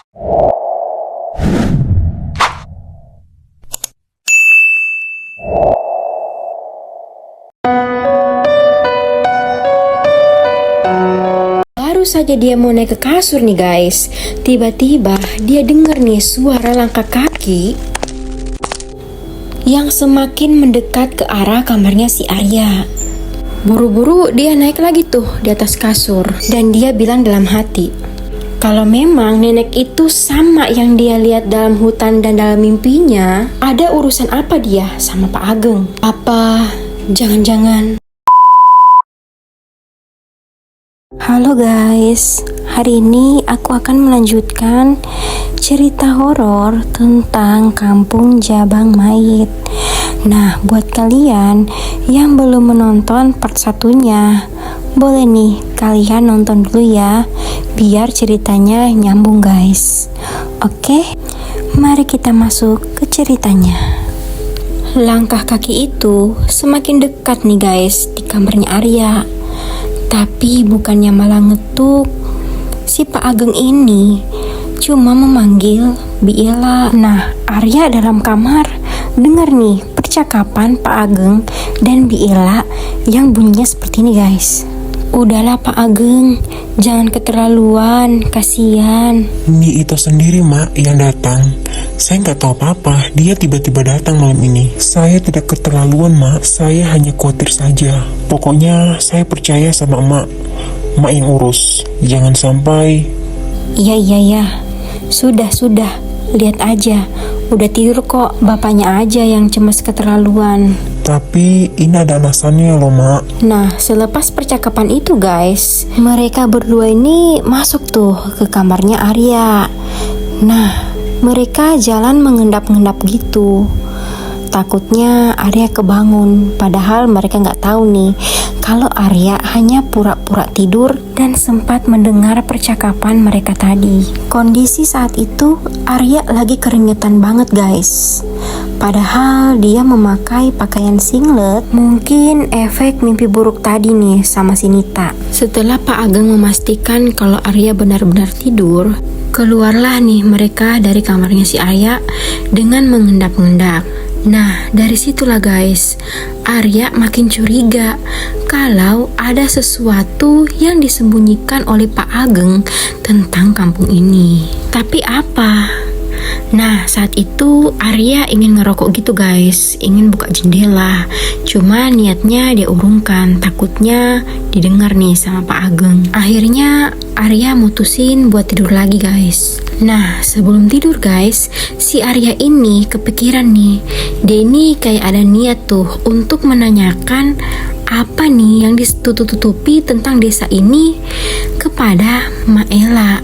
Baru saja dia mau naik ke kasur nih guys, tiba-tiba dia dengar nih suara langkah kaki yang semakin mendekat ke arah kamarnya si Arya. Buru-buru dia naik lagi tuh di atas kasur dan dia bilang dalam hati, kalau memang nenek itu sama yang dia lihat dalam hutan dan dalam mimpinya, ada urusan apa dia sama Pak Ageng? Apa jangan-jangan... Halo guys, hari ini aku akan melanjutkan cerita horor tentang Kampung Jabang Mayit. Nah, buat kalian yang belum menonton part satunya, boleh nih kalian nonton dulu ya, biar ceritanya nyambung guys. Oke, mari kita masuk ke ceritanya. Langkah kaki itu semakin dekat nih guys di kamarnya Arya. Tapi bukannya malah ngetuk, si Pak Ageng ini cuma memanggil Biela. Nah, Arya dalam kamar dengar nih percakapan Pak Ageng dan Biela yang bunyinya seperti ini guys. Udahlah Pak Ageng, jangan keterlaluan, kasihan. Ini itu sendiri mak yang datang. Saya nggak tahu apa-apa, dia tiba-tiba datang malam ini. Saya tidak keterlaluan mak, saya hanya khawatir saja. Pokoknya saya percaya sama mak yang urus. Jangan sampai... Iya, sudah, lihat aja. Udah tidur kok, bapaknya aja yang cemas keterlaluan. Tapi ini ada alasannya loh mak. Nah, selepas percakapan itu guys, mereka berdua ini masuk tuh ke kamarnya Arya. Nah, mereka jalan mengendap-endap gitu. Takutnya Arya kebangun, padahal mereka nggak tahu nih kalau Arya hanya pura-pura tidur dan sempat mendengar percakapan mereka tadi. Kondisi saat itu Arya lagi keringetan banget guys. Padahal dia memakai pakaian singlet, mungkin efek mimpi buruk tadi nih sama si Nita. Setelah Pak Ageng memastikan kalau Arya benar-benar tidur, keluarlah nih mereka dari kamarnya si Arya dengan mengendap-endap. Nah, dari situlah guys, Arya makin curiga kalau ada sesuatu yang disembunyikan oleh Pak Ageng tentang kampung ini. Tapi apa? Nah, saat itu Arya ingin ngerokok gitu guys, ingin buka jendela. Cuma niatnya dia urungkan, takutnya didengar nih sama Pak Ageng. Akhirnya Arya mutusin buat tidur lagi guys. Nah, sebelum tidur guys, si Arya ini kepikiran nih, dia ini kayak ada niat tuh untuk menanyakan apa nih yang ditutup-tutupi tentang desa ini kepada Maela.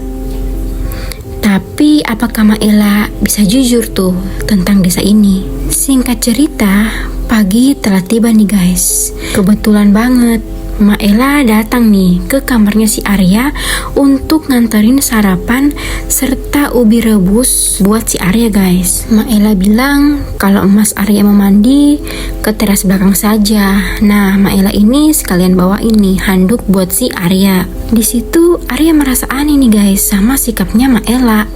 Tapi apakah Maela bisa jujur tuh tentang desa ini? Singkat cerita, pagi telah tiba nih guys. Kebetulan banget Maela datang nih ke kamarnya si Arya untuk nganterin sarapan serta ubi rebus buat si Arya guys. Maela bilang kalau Mas Arya mau mandi ke teras belakang saja. Nah, Maela ini sekalian bawa ini handuk buat si Arya. Di situ Arya merasa aneh nih guys sama sikapnya Maela.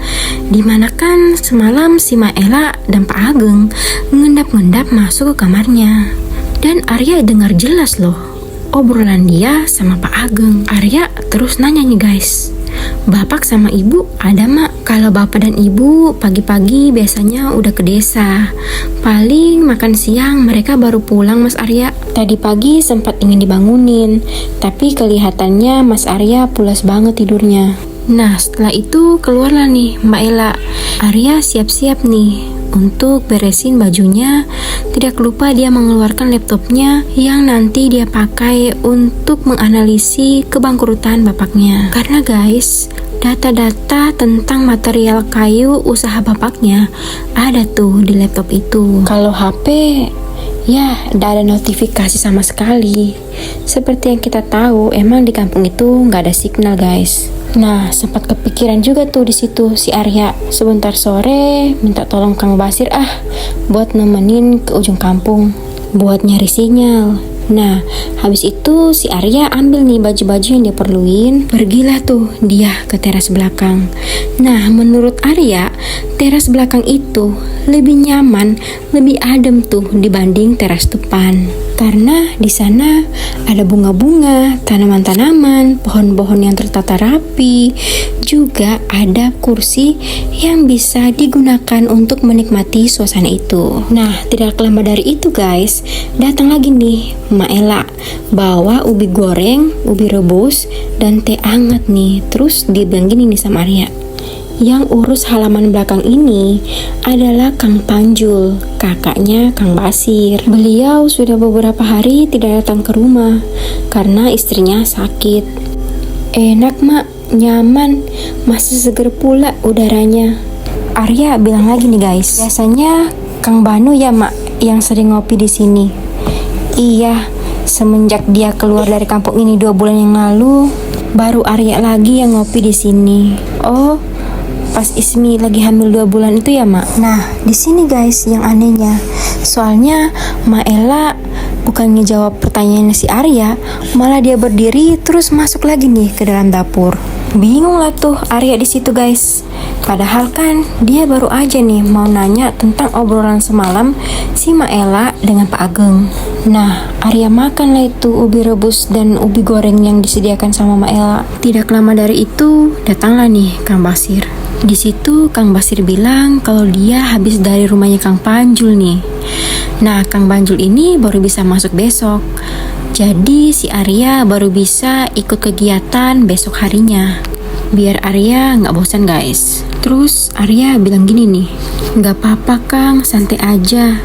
Dimana kan semalam si Maela dan Pak Ageng ngendap-ngendap masuk ke kamarnya. Dan Arya dengar jelas loh obrolan dia sama Pak Ageng. Arya terus nanya nih guys, bapak sama ibu ada mak? Kalau bapak dan ibu pagi-pagi biasanya udah ke desa. Paling makan siang mereka baru pulang Mas Arya. Tadi pagi sempat ingin dibangunin, tapi kelihatannya Mas Arya pulas banget tidurnya. Nah, setelah itu keluarlah nih Mbak Ella. Arya siap-siap nih untuk beresin bajunya. Tidak lupa dia mengeluarkan laptopnya yang nanti dia pakai untuk menganalisi kebangkrutan bapaknya. Karena guys, data-data tentang material kayu usaha bapaknya ada tuh di laptop itu. Kalau HP, ya tidak ada notifikasi sama sekali. Seperti yang kita tahu, emang di kampung itu nggak ada signal guys. Nah, sempat kepikiran juga tuh di situ si Arya. Sebentar sore minta tolong Kang Basir buat nemenin ke ujung kampung buat nyari sinyal. Nah, habis itu si Arya ambil nih baju-baju yang dia perluin. Pergilah tuh dia ke teras belakang. Nah, menurut Arya, teras belakang itu lebih nyaman, lebih adem tuh dibanding teras depan. Karena di sana ada bunga-bunga, tanaman-tanaman, pohon-pohon yang tertata rapi, juga ada kursi yang bisa digunakan untuk menikmati suasana itu. Nah, tidak lama dari itu guys, datang lagi nih Mak Ella bawa ubi goreng, ubi rebus, dan teh hangat nih. Terus dia bilang gini nih sama Arya, yang urus halaman belakang ini adalah Kang Panjul, kakaknya Kang Basir. Beliau sudah beberapa hari tidak datang ke rumah karena istrinya sakit. Enak mak, nyaman, masih seger pula udaranya. Arya bilang lagi nih guys, biasanya Kang Banu ya mak yang sering ngopi di sini. Iya, semenjak dia keluar dari kampung ini 2 bulan yang lalu, baru Arya lagi yang ngopi di sini. Oh, pas Ismi lagi hamil 2 bulan itu ya mak. Nah, di sini guys yang anehnya, soalnya Mak Ella bukan ngejawab pertanyaan si Arya, malah dia berdiri terus masuk lagi nih ke dalam dapur. Bingung lah tuh Arya di situ guys. Padahal kan dia baru aja nih mau nanya tentang obrolan semalam si Mak Ella dengan Pak Ageng. Nah, Arya makan lah itu ubi rebus dan ubi goreng yang disediakan sama Mak Ella. Tidak lama dari itu datanglah nih Kang Basir. Di situ Kang Basir bilang kalau dia habis dari rumahnya Kang Panjul nih. Nah, Kang Panjul ini baru bisa masuk besok. Jadi si Arya baru bisa ikut kegiatan besok harinya. Biar Arya nggak bosan guys. Terus Arya bilang gini nih, nggak apa-apa Kang, santai aja.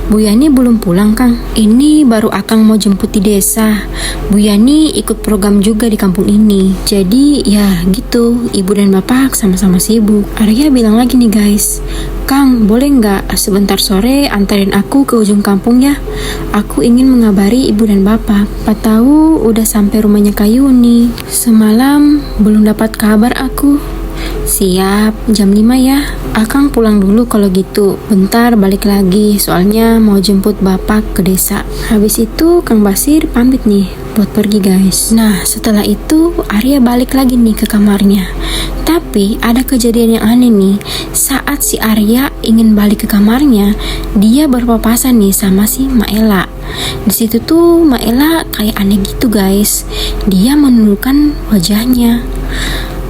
Bu Yani belum pulang Kang. Ini baru Akang mau jemput di desa. Bu Yani ikut program juga di kampung ini. Jadi ya gitu, ibu dan bapak sama-sama sibuk. Arya bilang lagi nih guys, Kang boleh nggak sebentar sore antarin aku ke ujung kampung ya? Aku ingin mengabari ibu dan bapak. Pak tahu udah sampai rumahnya Kayuni. Semalam belum dapat kabar aku. Siap, jam 5 ya. Akang pulang dulu kalau gitu. Bentar balik lagi, soalnya mau jemput bapak ke desa. Habis itu Kang Basir pamit nih buat pergi guys. Nah, setelah itu Arya balik lagi nih ke kamarnya. Tapi ada kejadian yang aneh nih. Saat si Arya ingin balik ke kamarnya, dia berpapasan nih sama si Mak Ella. Di situ tuh Mak Ella kayak aneh gitu guys. Dia menundukkan wajahnya.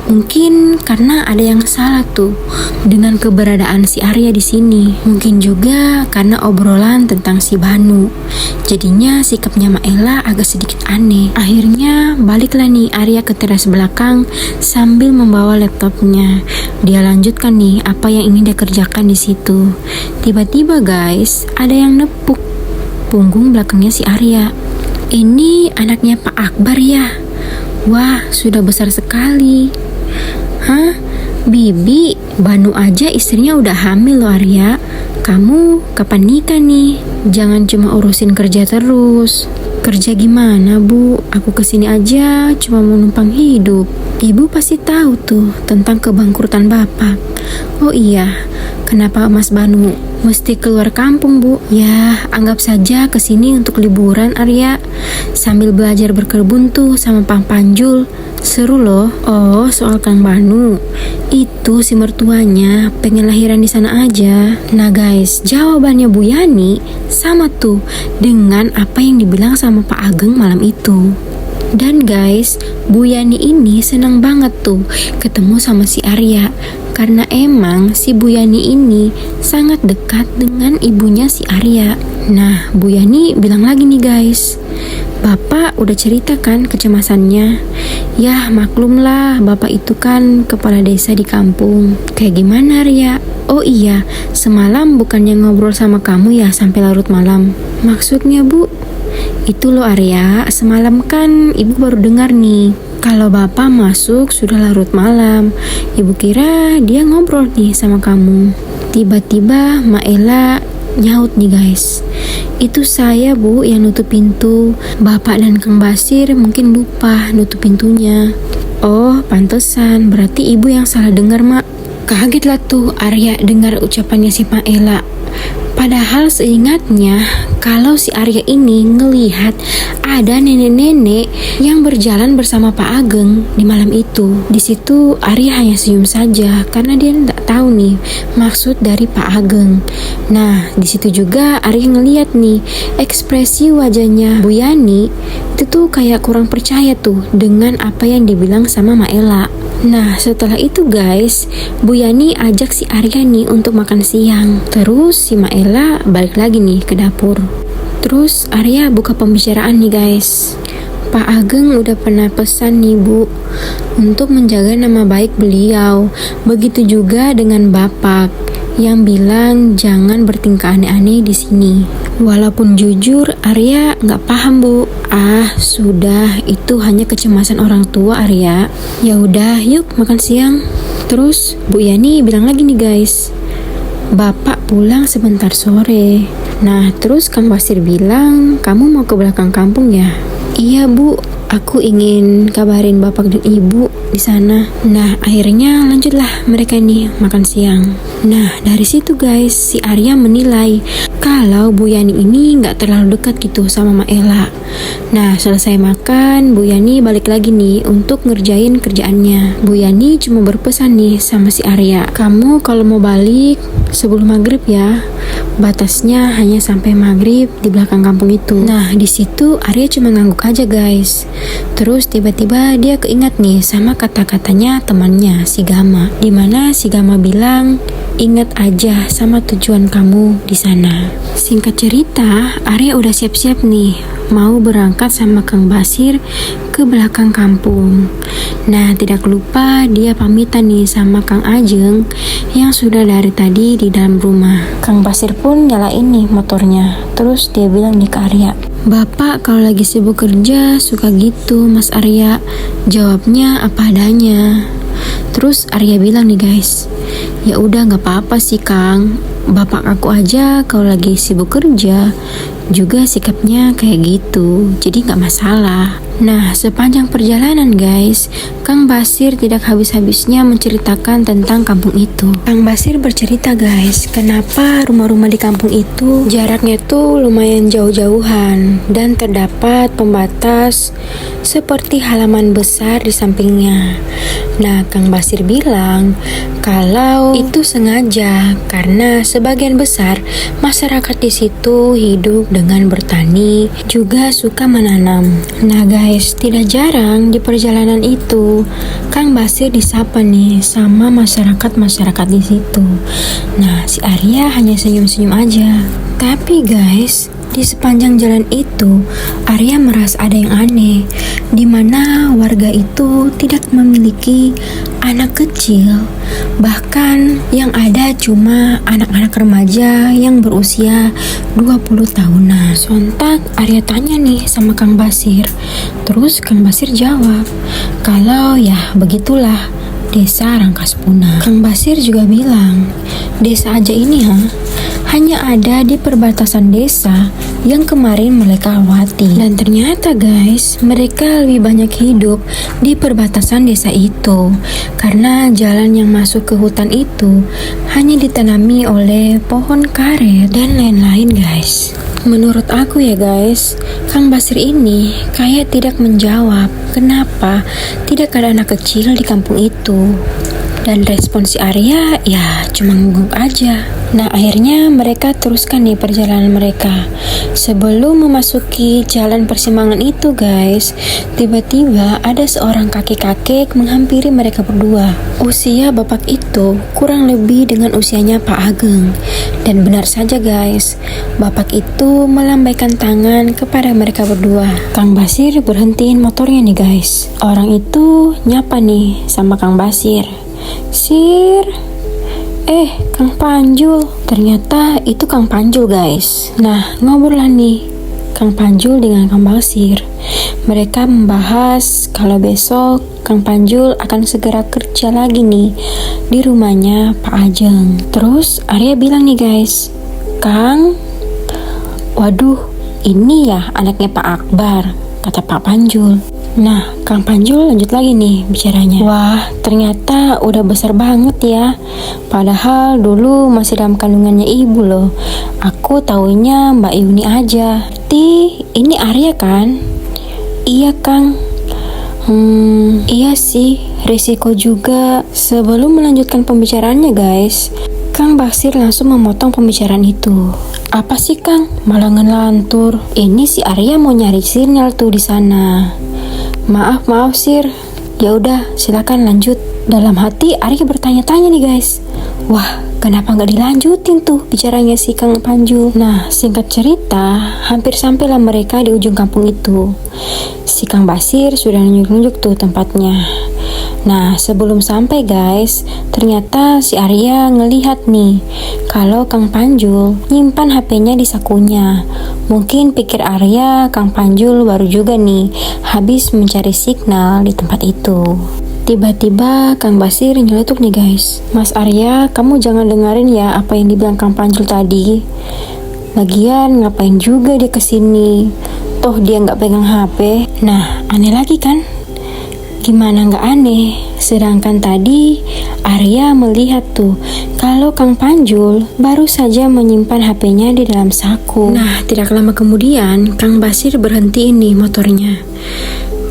Mungkin karena ada yang salah tuh dengan keberadaan si Arya di sini. Mungkin juga karena obrolan tentang si Banu. Jadinya sikapnya Mak Ella agak sedikit aneh. Akhirnya baliklah nih Arya ke teras belakang sambil membawa laptopnya. Dia lanjutkan nih apa yang ingin dia kerjakan di situ. Tiba-tiba guys, ada yang nepuk punggung belakangnya si Arya. Ini anaknya Pak Akbar ya? Wah, sudah besar sekali. Hah? Bibi, Banu aja istrinya udah hamil loh Arya. Kamu kapan nikah nih? Jangan cuma urusin kerja terus. Kerja gimana bu? Aku kesini aja cuma mau numpang hidup. Ibu pasti tahu tuh tentang kebangkrutan bapak. Oh iya, kenapa Mas Banu mesti keluar kampung bu? Ya, anggap saja kesini untuk liburan Arya. Sambil belajar berkebun tuh sama Pak Panjul. Seru loh. Oh, soal Kang Banu, itu si mertuanya pengen lahiran di sana aja. Nah guys, jawabannya Bu Yani sama tuh dengan apa yang dibilang sama Pak Ageng malam itu. Dan guys, Bu Yani ini senang banget tuh ketemu sama si Arya. Karena emang si Bu Yani ini sangat dekat dengan ibunya si Arya. Nah, Bu Yani bilang lagi nih guys, Bapak udah cerita kan kecemasannya? Yah maklumlah, Bapak itu kan kepala desa di kampung. Kayak gimana Arya? Oh iya, semalam bukannya ngobrol sama kamu ya sampai larut malam? Maksudnya Bu? Itu loh Arya, semalam kan ibu baru dengar nih kalau bapak masuk sudah larut malam. Ibu kira dia ngobrol nih sama kamu. Tiba-tiba Mak Ella nyaut nih guys, itu saya bu yang nutup pintu. Bapak dan Kang Basir mungkin lupa nutup pintunya. Oh pantesan, berarti ibu yang salah dengar mak. Kaget lah tuh Arya dengar ucapannya si Mak Ella. Padahal seingatnya kalau si Arya ini ngelihat ada nenek-nenek yang berjalan bersama Pak Ageng di malam itu. Di situ Arya hanya senyum saja karena dia tidak tahu nih maksud dari Pak Ageng. Nah, di situ juga Arya ngelihat nih ekspresi wajahnya Bu Yani itu tuh kayak kurang percaya tuh dengan apa yang dibilang sama Maela. Nah, setelah itu guys, Bu Yani ajak si Arya nih untuk makan siang. Terus si Maela balik lagi nih ke dapur. Terus Arya buka pembicaraan nih guys. Pak Ageng udah pernah pesan nih Bu untuk menjaga nama baik beliau. Begitu juga dengan Bapak yang bilang jangan bertingkah aneh-aneh di sini. Walaupun jujur Arya nggak paham Bu. Sudah, itu hanya kecemasan orang tua Arya. Ya udah, yuk makan siang. Terus Bu Yani bilang lagi nih guys, Bapak pulang sebentar sore. Nah, terus Kang Basir bilang, kamu mau ke belakang kampung ya? Iya Bu, aku ingin kabarin Bapak dan Ibu di sana. Nah, akhirnya lanjutlah mereka nih makan siang. Nah, dari situ guys, si Arya menilai kalau Bu Yani ini nggak terlalu dekat gitu sama Maela. Nah, selesai makan, Bu Yani balik lagi nih untuk ngerjain kerjaannya. Bu Yani cuma berpesan nih sama si Arya, kamu kalau mau balik sebelum maghrib ya. Batasnya hanya sampai maghrib di belakang kampung itu. Nah, di situ Arya cuma ngangguk aja guys. Terus tiba-tiba dia keingat nih sama kata-katanya temannya si Gama, dimana si Gama bilang, ingat aja sama tujuan kamu di sana. Singkat cerita, Arya udah siap-siap nih mau berangkat sama Kang Basir ke belakang kampung. Nah, tidak lupa dia pamitan nih sama Kang Ajeng yang sudah dari tadi di dalam rumah. Kang Basir pun nyalain nih motornya. Terus dia bilang nih ke Arya, Bapak kalau lagi sibuk kerja suka gitu Mas Arya. Jawabnya apa adanya. Terus Arya bilang nih guys, ya udah nggak apa-apa sih Kang. Bapak aku aja kalau lagi sibuk kerja juga sikapnya kayak gitu, jadi nggak masalah. Nah, sepanjang perjalanan guys, Kang Basir tidak habis-habisnya menceritakan tentang kampung itu. Kang Basir bercerita guys, kenapa rumah-rumah di kampung itu jaraknya tuh lumayan jauh-jauhan dan terdapat pembatas seperti halaman besar di sampingnya. Nah, Kang Basir bilang kalau itu sengaja karena sebagian besar masyarakat di situ hidup dengan bertani, juga suka menanam. Nah guys, tidak jarang di perjalanan itu Kang Basir disapa nih sama masyarakat di situ. Nah, si Arya hanya senyum-senyum aja. Tapi guys, di sepanjang jalan itu Arya merasa ada yang aneh, dimana warga itu tidak memiliki anak kecil, bahkan yang ada cuma anak-anak remaja yang berusia 20 tahunan. Sontak Arya tanya nih sama Kang Basir. Terus Kang Basir jawab kalau ya begitulah desa Rangkas Punah. Kang Basir juga bilang, desa aja ini hanya ada di perbatasan desa yang kemarin mereka lewati. Dan ternyata guys, mereka lebih banyak hidup di perbatasan desa itu karena jalan yang masuk ke hutan itu hanya ditanami oleh pohon karet dan lain-lain guys. Menurut aku ya guys, Kang Basir ini kayak tidak menjawab kenapa tidak ada anak kecil di kampung itu. Dan respon si Arya ya cuma ngangguk aja. Nah, akhirnya mereka teruskan nih perjalanan mereka. Sebelum memasuki jalan persimpangan itu guys, tiba-tiba ada seorang kakek-kakek menghampiri mereka berdua. Usia bapak itu kurang lebih dengan usianya Pak Ageng. Dan benar saja guys, bapak itu melambaikan tangan kepada mereka berdua. Kang Basir berhentiin motornya nih guys. Orang itu nyapa nih sama Kang Basir, Sir, Kang Panjul. Ternyata itu Kang Panjul guys. Nah, ngobrol lah nih Kang Panjul dengan Kang Basir. Mereka membahas kalau besok Kang Panjul akan segera kerja lagi nih di rumahnya Pak Ajeng. Terus Arya bilang nih guys, Kang, waduh, ini ya anaknya Pak Akbar, kata Pak Panjul. Nah, Kang Panjul lanjut lagi nih bicaranya. Wah, ternyata udah besar banget ya. Padahal dulu masih dalam kandungannya ibu loh. Aku taunya Mbak Yuni aja. Ini Arya kan? Iya, Kang. Iya sih, risiko juga. Sebelum melanjutkan pembicaraannya guys, Kang Basir langsung memotong pembicaraan itu. Apa sih Kang? Malah ngelantur. Ini si Arya mau nyari sinyal tuh di sana. Maaf Sir. Ya udah, silakan lanjut. Dalam hati Arya bertanya-tanya nih guys. Wah, kenapa nggak dilanjutin tuh bicaranya si Kang Panjul? Nah, singkat cerita, hampir sampailah mereka di ujung kampung itu. Si Kang Basir sudah nunjuk-nunjuk tuh tempatnya. Nah, sebelum sampai guys, ternyata si Arya ngelihat nih kalau Kang Panjul nyimpan HP-nya di sakunya. Mungkin pikir Arya Kang Panjul baru juga nih habis mencari signal di tempat itu. Tiba-tiba Kang Basir nyeletuk nih guys. Mas Arya, kamu jangan dengerin ya apa yang dibilang Kang Panjul tadi. Lagian ngapain juga dia kesini? Toh dia nggak pegang HP. Nah, aneh lagi kan? Gimana nggak aneh? Sedangkan tadi Arya melihat tuh kalau Kang Panjul baru saja menyimpan HP-nya di dalam saku. Nah, tidak lama kemudian Kang Basir berhenti nih motornya.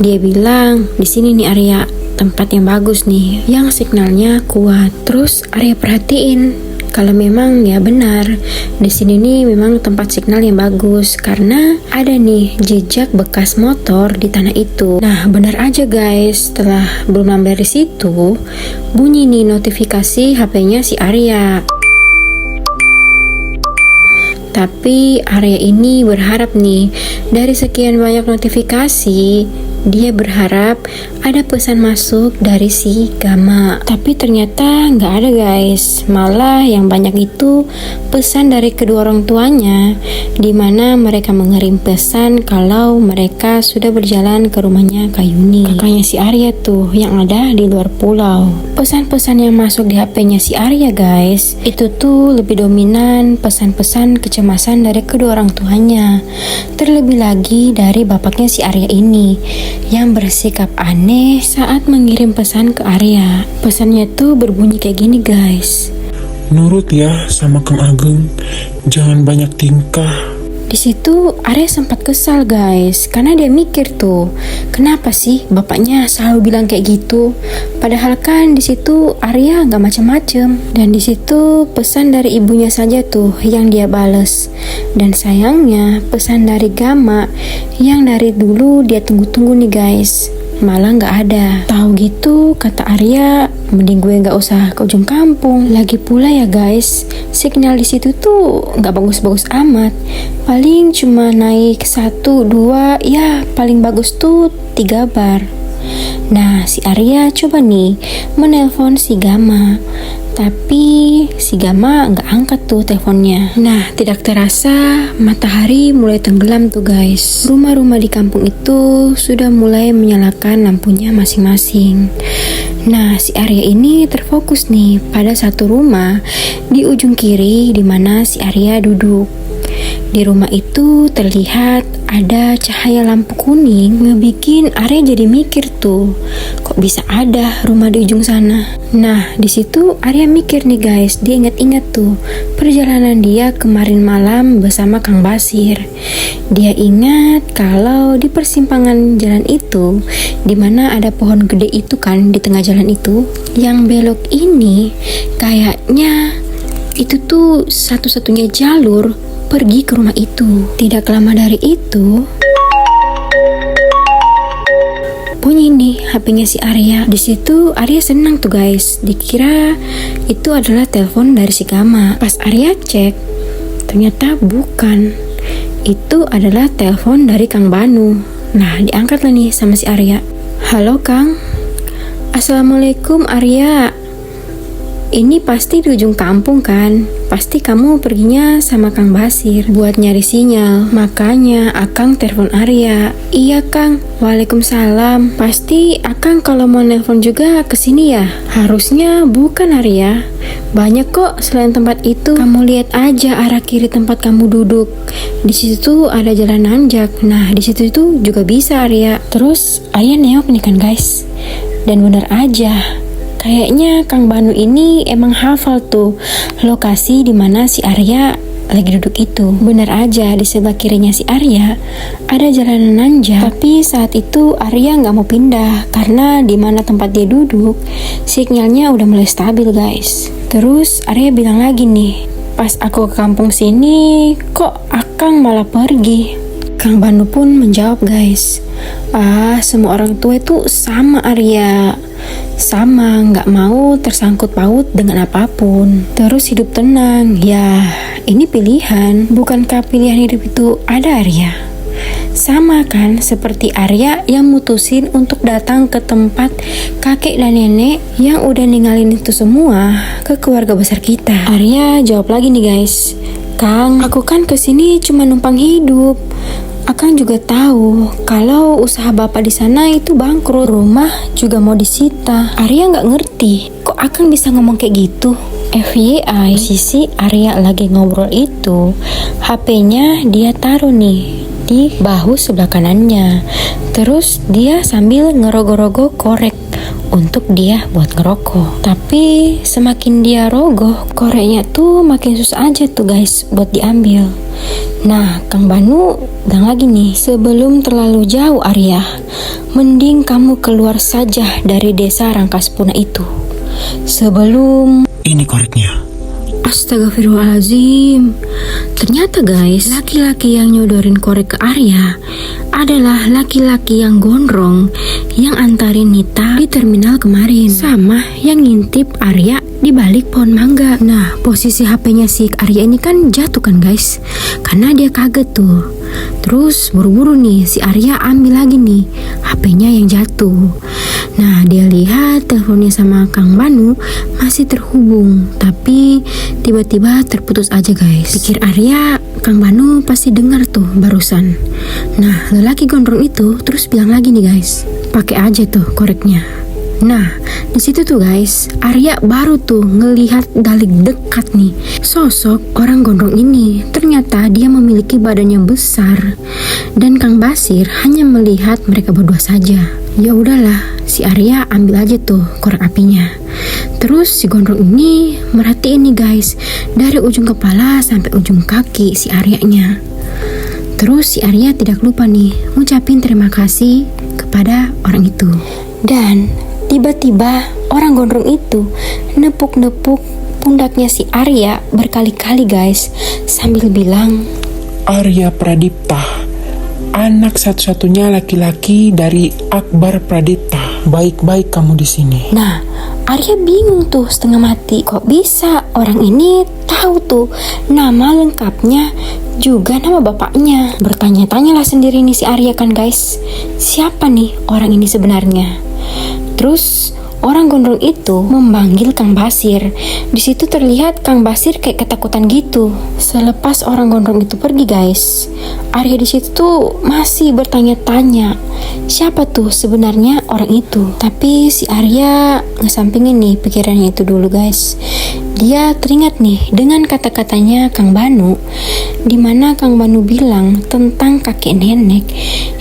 Dia bilang, di sini nih Arya, tempat yang bagus nih, yang signalnya kuat. Terus Arya perhatiin kalau memang ya benar, di sini nih memang tempat signal yang bagus karena ada nih jejak bekas motor di tanah itu. Nah, benar aja guys, setelah belum lama dari situ, bunyi nih notifikasi HP-nya si Arya. Tapi Arya ini berharap nih, dari sekian banyak notifikasi, dia berharap ada pesan masuk dari si Gama. Tapi ternyata nggak ada guys. Malah yang banyak itu pesan dari kedua orang tuanya, dimana mereka mengirim pesan kalau mereka sudah berjalan ke rumahnya Kak Yuni, kakaknya si Arya tuh yang ada di luar pulau. Pesan-pesan yang masuk di HP-nya si Arya guys, itu tuh lebih dominan pesan-pesan kecemasan dari kedua orang tuanya. Terlebih lagi dari bapaknya si Arya ini yang bersikap aneh saat mengirim pesan ke Arya. Pesannya tuh berbunyi kayak gini guys. Nurut ya sama Kang Ageng, jangan banyak tingkah. Di situ Arya sempat kesal guys, karena dia mikir tuh, kenapa sih bapaknya selalu bilang kayak gitu? Padahal kan di situ Arya nggak macem-macem, dan di situ pesan dari ibunya saja tuh yang dia bales. Dan sayangnya pesan dari Gama yang dari dulu dia tunggu-tunggu nih guys, malah nggak ada. Tahu gitu kata Arya, mending gue nggak usah ke ujung kampung. Lagi pula ya guys, signal di situ tuh nggak bagus-bagus amat. Paling cuma naik 1, 2, ya paling bagus tuh 3 bar. Nah, si Arya coba nih menelpon si Gama, tapi si Gama nggak angkat tuh teleponnya. Nah, tidak terasa matahari mulai tenggelam tuh guys. Rumah-rumah di kampung itu sudah mulai menyalakan lampunya masing-masing. Nah, si Arya ini terfokus nih pada satu rumah di ujung kiri di mana si Arya duduk. Di rumah itu terlihat ada cahaya lampu kuning, ngebikin Arya jadi mikir tuh, kok bisa ada rumah di ujung sana. Nah, di situ Arya mikir nih guys, dia ingat-ingat tuh perjalanan dia kemarin malam bersama Kang Basir. Dia ingat kalau di persimpangan jalan itu, dimana ada pohon gede itu kan di tengah jalan itu, yang belok ini kayaknya itu tuh satu-satunya jalur pergi ke rumah itu. Tidak lama dari itu, bunyi nih HP-nya si Arya. Di situ Arya senang tuh guys, dikira itu adalah telepon dari si Gama. Pas Arya cek, ternyata bukan. Itu adalah telepon dari Kang Banu. Nah, diangkatlah nih sama si Arya. Halo Kang. Assalamualaikum Arya. Ini pasti di ujung kampung kan? Pasti kamu perginya sama Kang Basir buat nyari sinyal. Makanya Akang telepon Arya. Iya Kang, waalaikumsalam. Pasti Akang kalau mau nelpon juga kesini ya? Harusnya bukan Arya. Banyak kok selain tempat itu. Kamu lihat aja arah kiri tempat kamu duduk. Di situ tuh ada jalan nanjak. Nah, di situ itu juga bisa Arya. Terus Arya nengok nih kan guys. Dan bener aja. Kayaknya Kang Banu ini emang hafal tuh lokasi di mana si Arya lagi duduk itu. Bener aja, di sebelah kirinya si Arya ada jalan nanjak. Tapi saat itu Arya nggak mau pindah karena di mana tempat dia duduk sinyalnya udah mulai stabil guys. Terus Arya bilang lagi nih, pas aku ke kampung sini kok Akang malah pergi. Kang Banu pun menjawab guys, semua orang tua itu sama Arya. Sama, nggak mau tersangkut paut dengan apapun. Terus hidup tenang. Ya, ini pilihan. Bukankah pilihan hidup itu ada Arya? Sama kan seperti Arya yang mutusin untuk datang ke tempat kakek dan nenek yang udah ninggalin itu semua ke keluarga besar kita. Arya jawab lagi nih guys, Kang, aku kan kesini cuma numpang hidup. Akang juga tahu kalau usaha bapak di sana itu bangkrut, rumah juga mau disita. Arya nggak ngerti, kok Akang bisa ngomong kayak gitu? FYI, posisi Arya lagi ngobrol itu, HP-nya dia taruh nih di bahu sebelah kanannya. Terus dia sambil ngerogoh-rogoh korek untuk dia buat ngerokok. Tapi semakin dia rogoh, koreknya tuh makin susah aja tuh guys buat diambil. Nah, Kang Banu bilang lagi nih, sebelum terlalu jauh Arya, mending kamu keluar saja dari desa Rangkaspuna itu. Sebelum... Ini koreknya. Astagfirullahaladzim. Ternyata guys, laki-laki yang nyodorin korek ke Arya adalah laki-laki yang gondrong yang antarin Nita di terminal kemarin, sama yang ngintip Arya di balik pohon mangga. Nah, posisi HP-nya si Arya ini kan jatuh kan guys, karena dia kaget tuh. Terus buru-buru nih si Arya ambil lagi nih HP-nya yang jatuh. Nah, dia lihat teleponnya sama Kang Banu masih terhubung, tapi tiba-tiba terputus aja guys. Pikir Arya, Kang Banu pasti dengar tuh barusan. Nah, lelaki gondrong itu terus bilang lagi nih guys, pakai aja tuh koreknya. Nah, di situ tuh guys, Arya baru tuh ngelihat dari dekat nih sosok orang gondrong ini. Ternyata dia memiliki badan yang besar dan Kang Basir hanya melihat mereka berdua saja. Ya udahlah, si Arya ambil aja tuh korek apinya. Terus si gondrong ini merhatiin nih guys, dari ujung kepala sampai ujung kaki si Aryanya. Terus si Arya tidak lupa nih ngucapin terima kasih kepada orang itu. Dan tiba-tiba orang gondrong itu nepuk-nepuk pundaknya si Arya berkali-kali guys, sambil bilang, Arya Pradipta, anak satu-satunya laki-laki dari Akbar Pradipta. Baik-baik kamu di sini. Nah, Arya bingung tuh setengah mati. Kok bisa orang ini tahu tuh nama lengkapnya juga nama bapaknya? Bertanya-tanyalah sendiri nih si Arya kan guys, siapa nih orang ini sebenarnya? Terus orang gondrong itu memanggil Kang Basir. Di situ terlihat Kang Basir kayak ketakutan gitu. Selepas orang gondrong itu pergi guys, Arya di situ tuh masih bertanya-tanya siapa tuh sebenarnya orang itu. Tapi si Arya ngesampingin nih pikirannya itu dulu guys. Dia teringat nih dengan kata-katanya Kang Banu, dimana Kang Banu bilang tentang kakek nenek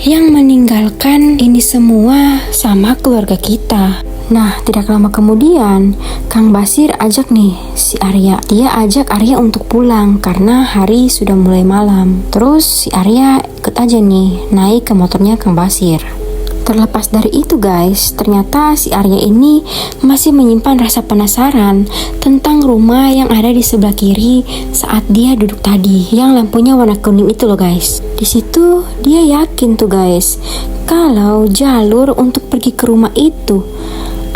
yang meninggalkan ini semua sama keluarga kita. Nah, tidak lama kemudian Kang Basir ajak nih si Arya. Dia ajak Arya untuk pulang karena hari sudah mulai malam. Terus si Arya ikut aja nih naik ke motornya Kang Basir. Terlepas dari itu guys, ternyata si Arya ini masih menyimpan rasa penasaran tentang rumah yang ada di sebelah kiri saat dia duduk tadi, yang lampunya warna kuning itu loh guys. Di situ dia yakin tuh guys, kalau jalur untuk pergi ke rumah itu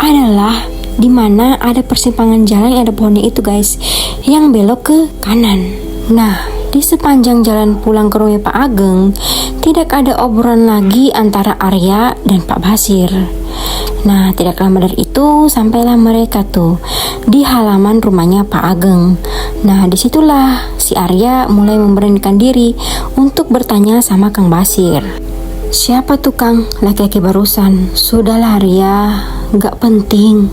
adalah di mana ada persimpangan jalan yang ada pohonnya itu guys, yang belok ke kanan. Nah, di sepanjang jalan pulang ke rumah Pak Ageng, tidak ada obrolan lagi antara Arya dan Pak Basir. Nah, tidak lama dari itu sampailah mereka tuh di halaman rumahnya Pak Ageng. Nah, disitulah si Arya mulai memberanikan diri untuk bertanya sama Kang Basir. Siapa tuh Kang laki-laki barusan? Sudahlah Arya, gak penting.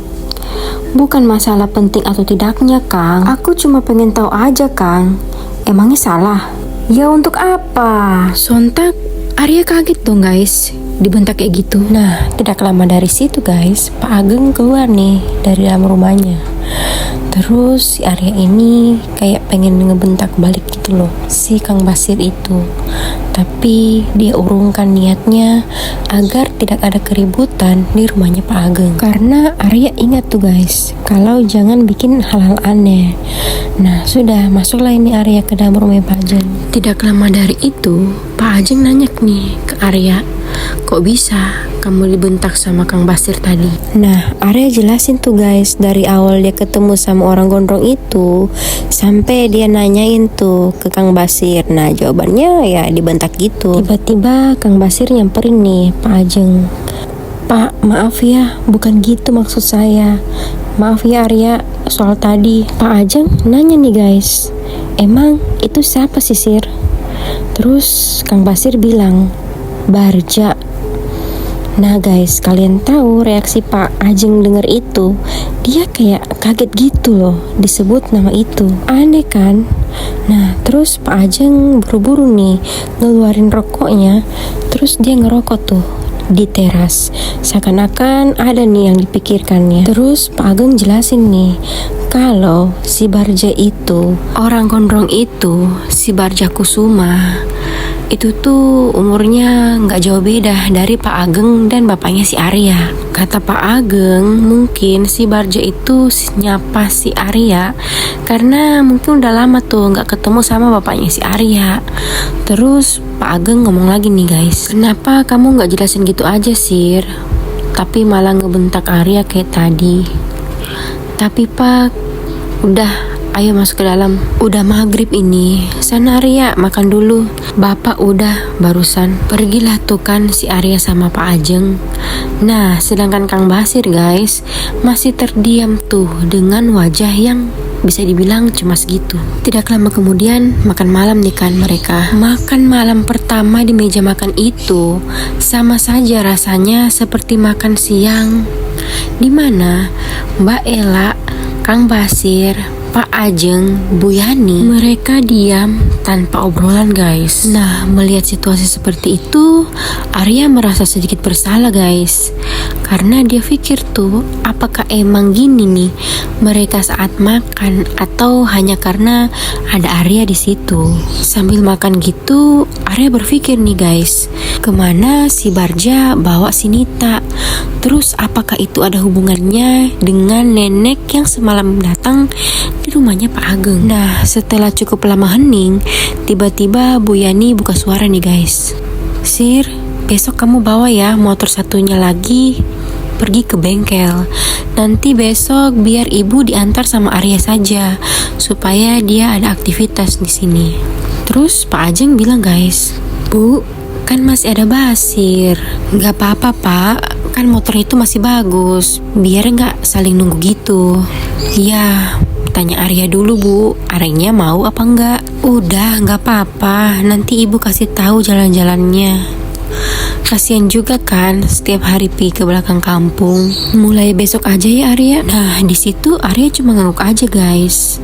Bukan masalah penting atau tidaknya, Kang. Aku cuma pengen tahu aja, Kang. Emangnya salah? Ya untuk apa? Sontak Arya kaget dong guys, dibentak kayak gitu. Nah, tidak lama dari situ guys, Pak Ageng keluar nih dari dalam rumahnya. Terus si Arya ini kayak pengen ngebentak balik gitu loh si Kang Basir itu. Tapi dia urungkan niatnya agar tidak ada keributan di rumahnya Pak Ageng. Karena Arya ingat tuh guys, kalau jangan bikin hal-hal aneh. Nah sudah, masuklah ini Arya ke dalam rumah Pak Ajeng. Tidak lama dari itu, Pak Ajeng nanya nih ke Arya, kok bisa kamu dibentak sama Kang Basir tadi? Nah, Arya jelasin tuh guys, dari awal dia ketemu sama orang gondrong itu sampai dia nanyain tuh ke Kang Basir. Nah, jawabannya ya dibentak gitu. Tiba-tiba Kang Basir nyamperin nih Pak Ajeng. Pak, maaf ya, bukan gitu maksud saya. Maaf ya Arya, soal tadi. Pak Ajeng nanya nih guys, emang itu siapa sih Sir? Terus Kang Basir bilang, Barja. Nah guys, kalian tahu reaksi Pak Ajeng denger itu, dia kayak kaget gitu loh disebut nama itu. Aneh kan? Nah terus Pak Ajeng buru-buru nih ngeluarin rokoknya, terus dia ngerokok tuh di teras, seakan-akan ada nih yang dipikirkannya. Terus Pak Ageng jelasin nih kalau si Barja itu, orang gondrong itu, si Barja Kusuma itu tuh umurnya nggak jauh beda dari Pak Ageng dan bapaknya si Arya. Kata Pak Ageng, mungkin si Barja itu nyapa si Arya karena mungkin udah lama tuh nggak ketemu sama bapaknya si Arya. Terus Pak Ageng ngomong lagi nih guys, kenapa kamu nggak jelasin gitu aja Sir, tapi malah ngebentak Arya kayak tadi? Tapi Pak, udah, ayo masuk ke dalam. Udah maghrib ini. Sana Arya, makan dulu. Bapak udah barusan. Pergilah tuh kan si Arya sama Pak Ajeng. Nah, sedangkan Kang Basir guys masih terdiam tuh dengan wajah yang bisa dibilang cemas gitu. Tidak lama kemudian makan malam nih kan mereka. Makan malam pertama di meja makan itu sama saja rasanya seperti makan siang, dimana Mbak Ella, Kang Basir, Pak Ajeng, Bu Yani, mereka diam tanpa obrolan guys. Nah, melihat situasi seperti itu, Arya merasa sedikit bersalah guys. Karena dia pikir tuh, apakah emang gini nih mereka saat makan atau hanya karena ada Arya di situ. Sambil makan gitu, Arya berpikir nih guys, kemana si Barja bawa si Nita? Terus apakah itu ada hubungannya dengan nenek yang semalam datang di rumahnya Pak Ageng? Nah, setelah cukup lama hening, tiba-tiba Bu Yani buka suara nih guys. Sir, besok kamu bawa ya motor satunya lagi pergi ke bengkel. Nanti besok biar ibu diantar sama Arya saja supaya dia ada aktivitas di sini. Terus Pak Ajeng bilang guys, Bu, kan masih ada Basir. Gak apa-apa Pak, kan motor itu masih bagus, biar gak saling nunggu gitu. Ya, tanya Arya dulu Bu, Aryanya mau apa enggak? Udah, gak apa-apa, nanti ibu kasih tahu jalan-jalannya. Kasian juga kan setiap hari pi ke belakang kampung. Mulai besok aja ya Arya. Nah di situ Arya cuma ngangguk aja guys.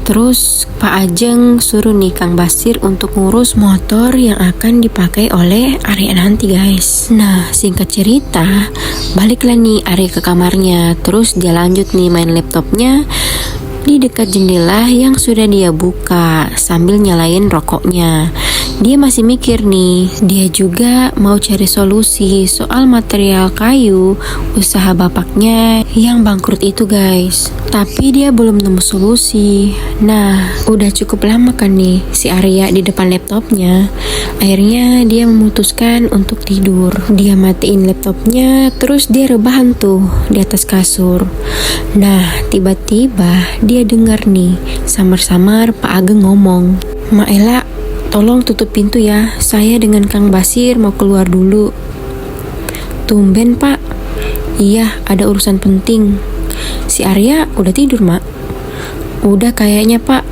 Terus Pak Ajeng suruh nih Kang Basir untuk ngurus motor yang akan dipakai oleh Arya nanti guys. Nah singkat cerita, baliklah nih Arya ke kamarnya. Terus dia lanjut nih main laptopnya di dekat jendela yang sudah dia buka sambil nyalain rokoknya. Dia masih mikir nih, dia juga mau cari solusi soal material kayu usaha bapaknya yang bangkrut itu guys. Tapi dia belum nemu solusi. Nah, udah cukup lama kan nih si Arya di depan laptopnya. Akhirnya dia memutuskan untuk tidur. Dia matiin laptopnya, terus dia rebahan tuh di atas kasur. Nah, tiba-tiba dia dengar nih samar-samar Pak Ageng ngomong, "Ma Ella, tolong tutup pintu ya, saya dengan Kang Basir mau keluar dulu." "Tumben Pak." "Iya, ada urusan penting." "Si Arya udah tidur Mak?" "Udah kayaknya Pak,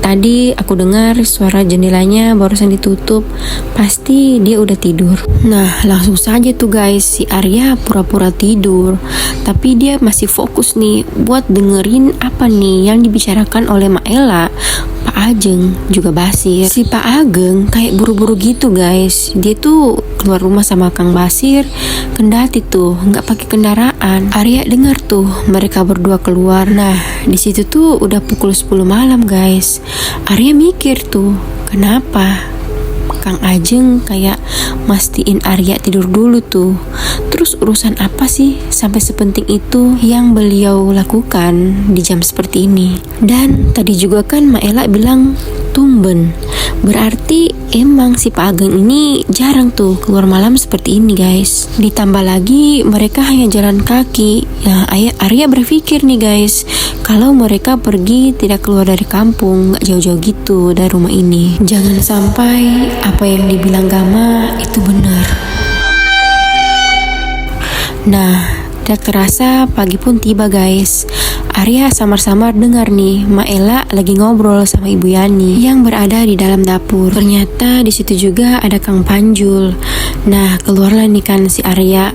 Tadi aku dengar suara jendelanya barusan ditutup. Pasti dia udah tidur. Nah, langsung saja tuh guys, si Arya pura-pura tidur. Tapi dia masih fokus nih buat dengerin apa nih yang dibicarakan oleh Maela, Pak Ageng, juga Basir. Si Pak Ageng kayak buru-buru gitu guys. Dia tuh keluar rumah sama Kang Basir, kendati tuh nggak pakai kendaraan. Arya dengar tuh mereka berdua keluar. Nah, di situ tuh udah pukul 10 malam guys. Arya mikir tuh, kenapa Kang Ajeng kayak mastiin Arya tidur dulu tuh. Terus urusan apa sih sampai sepenting itu yang beliau lakukan di jam seperti ini? Dan tadi juga kan Maela bilang tumben. Berarti emang si Pak Ageng ini jarang tuh keluar malam seperti ini guys. Ditambah lagi mereka hanya jalan kaki. Nah, Arya berpikir nih guys, kalau mereka pergi tidak keluar dari kampung, gak jauh-jauh gitu dari rumah ini. Jangan sampai apa yang dibilang Gama itu benar. Nah, tidak terasa pagi pun tiba guys. Arya samar-samar dengar nih Maela lagi ngobrol sama Ibu Yani yang berada di dalam dapur. Ternyata di situ juga ada Kang Panjul. Nah, keluarlah nih kan si Arya.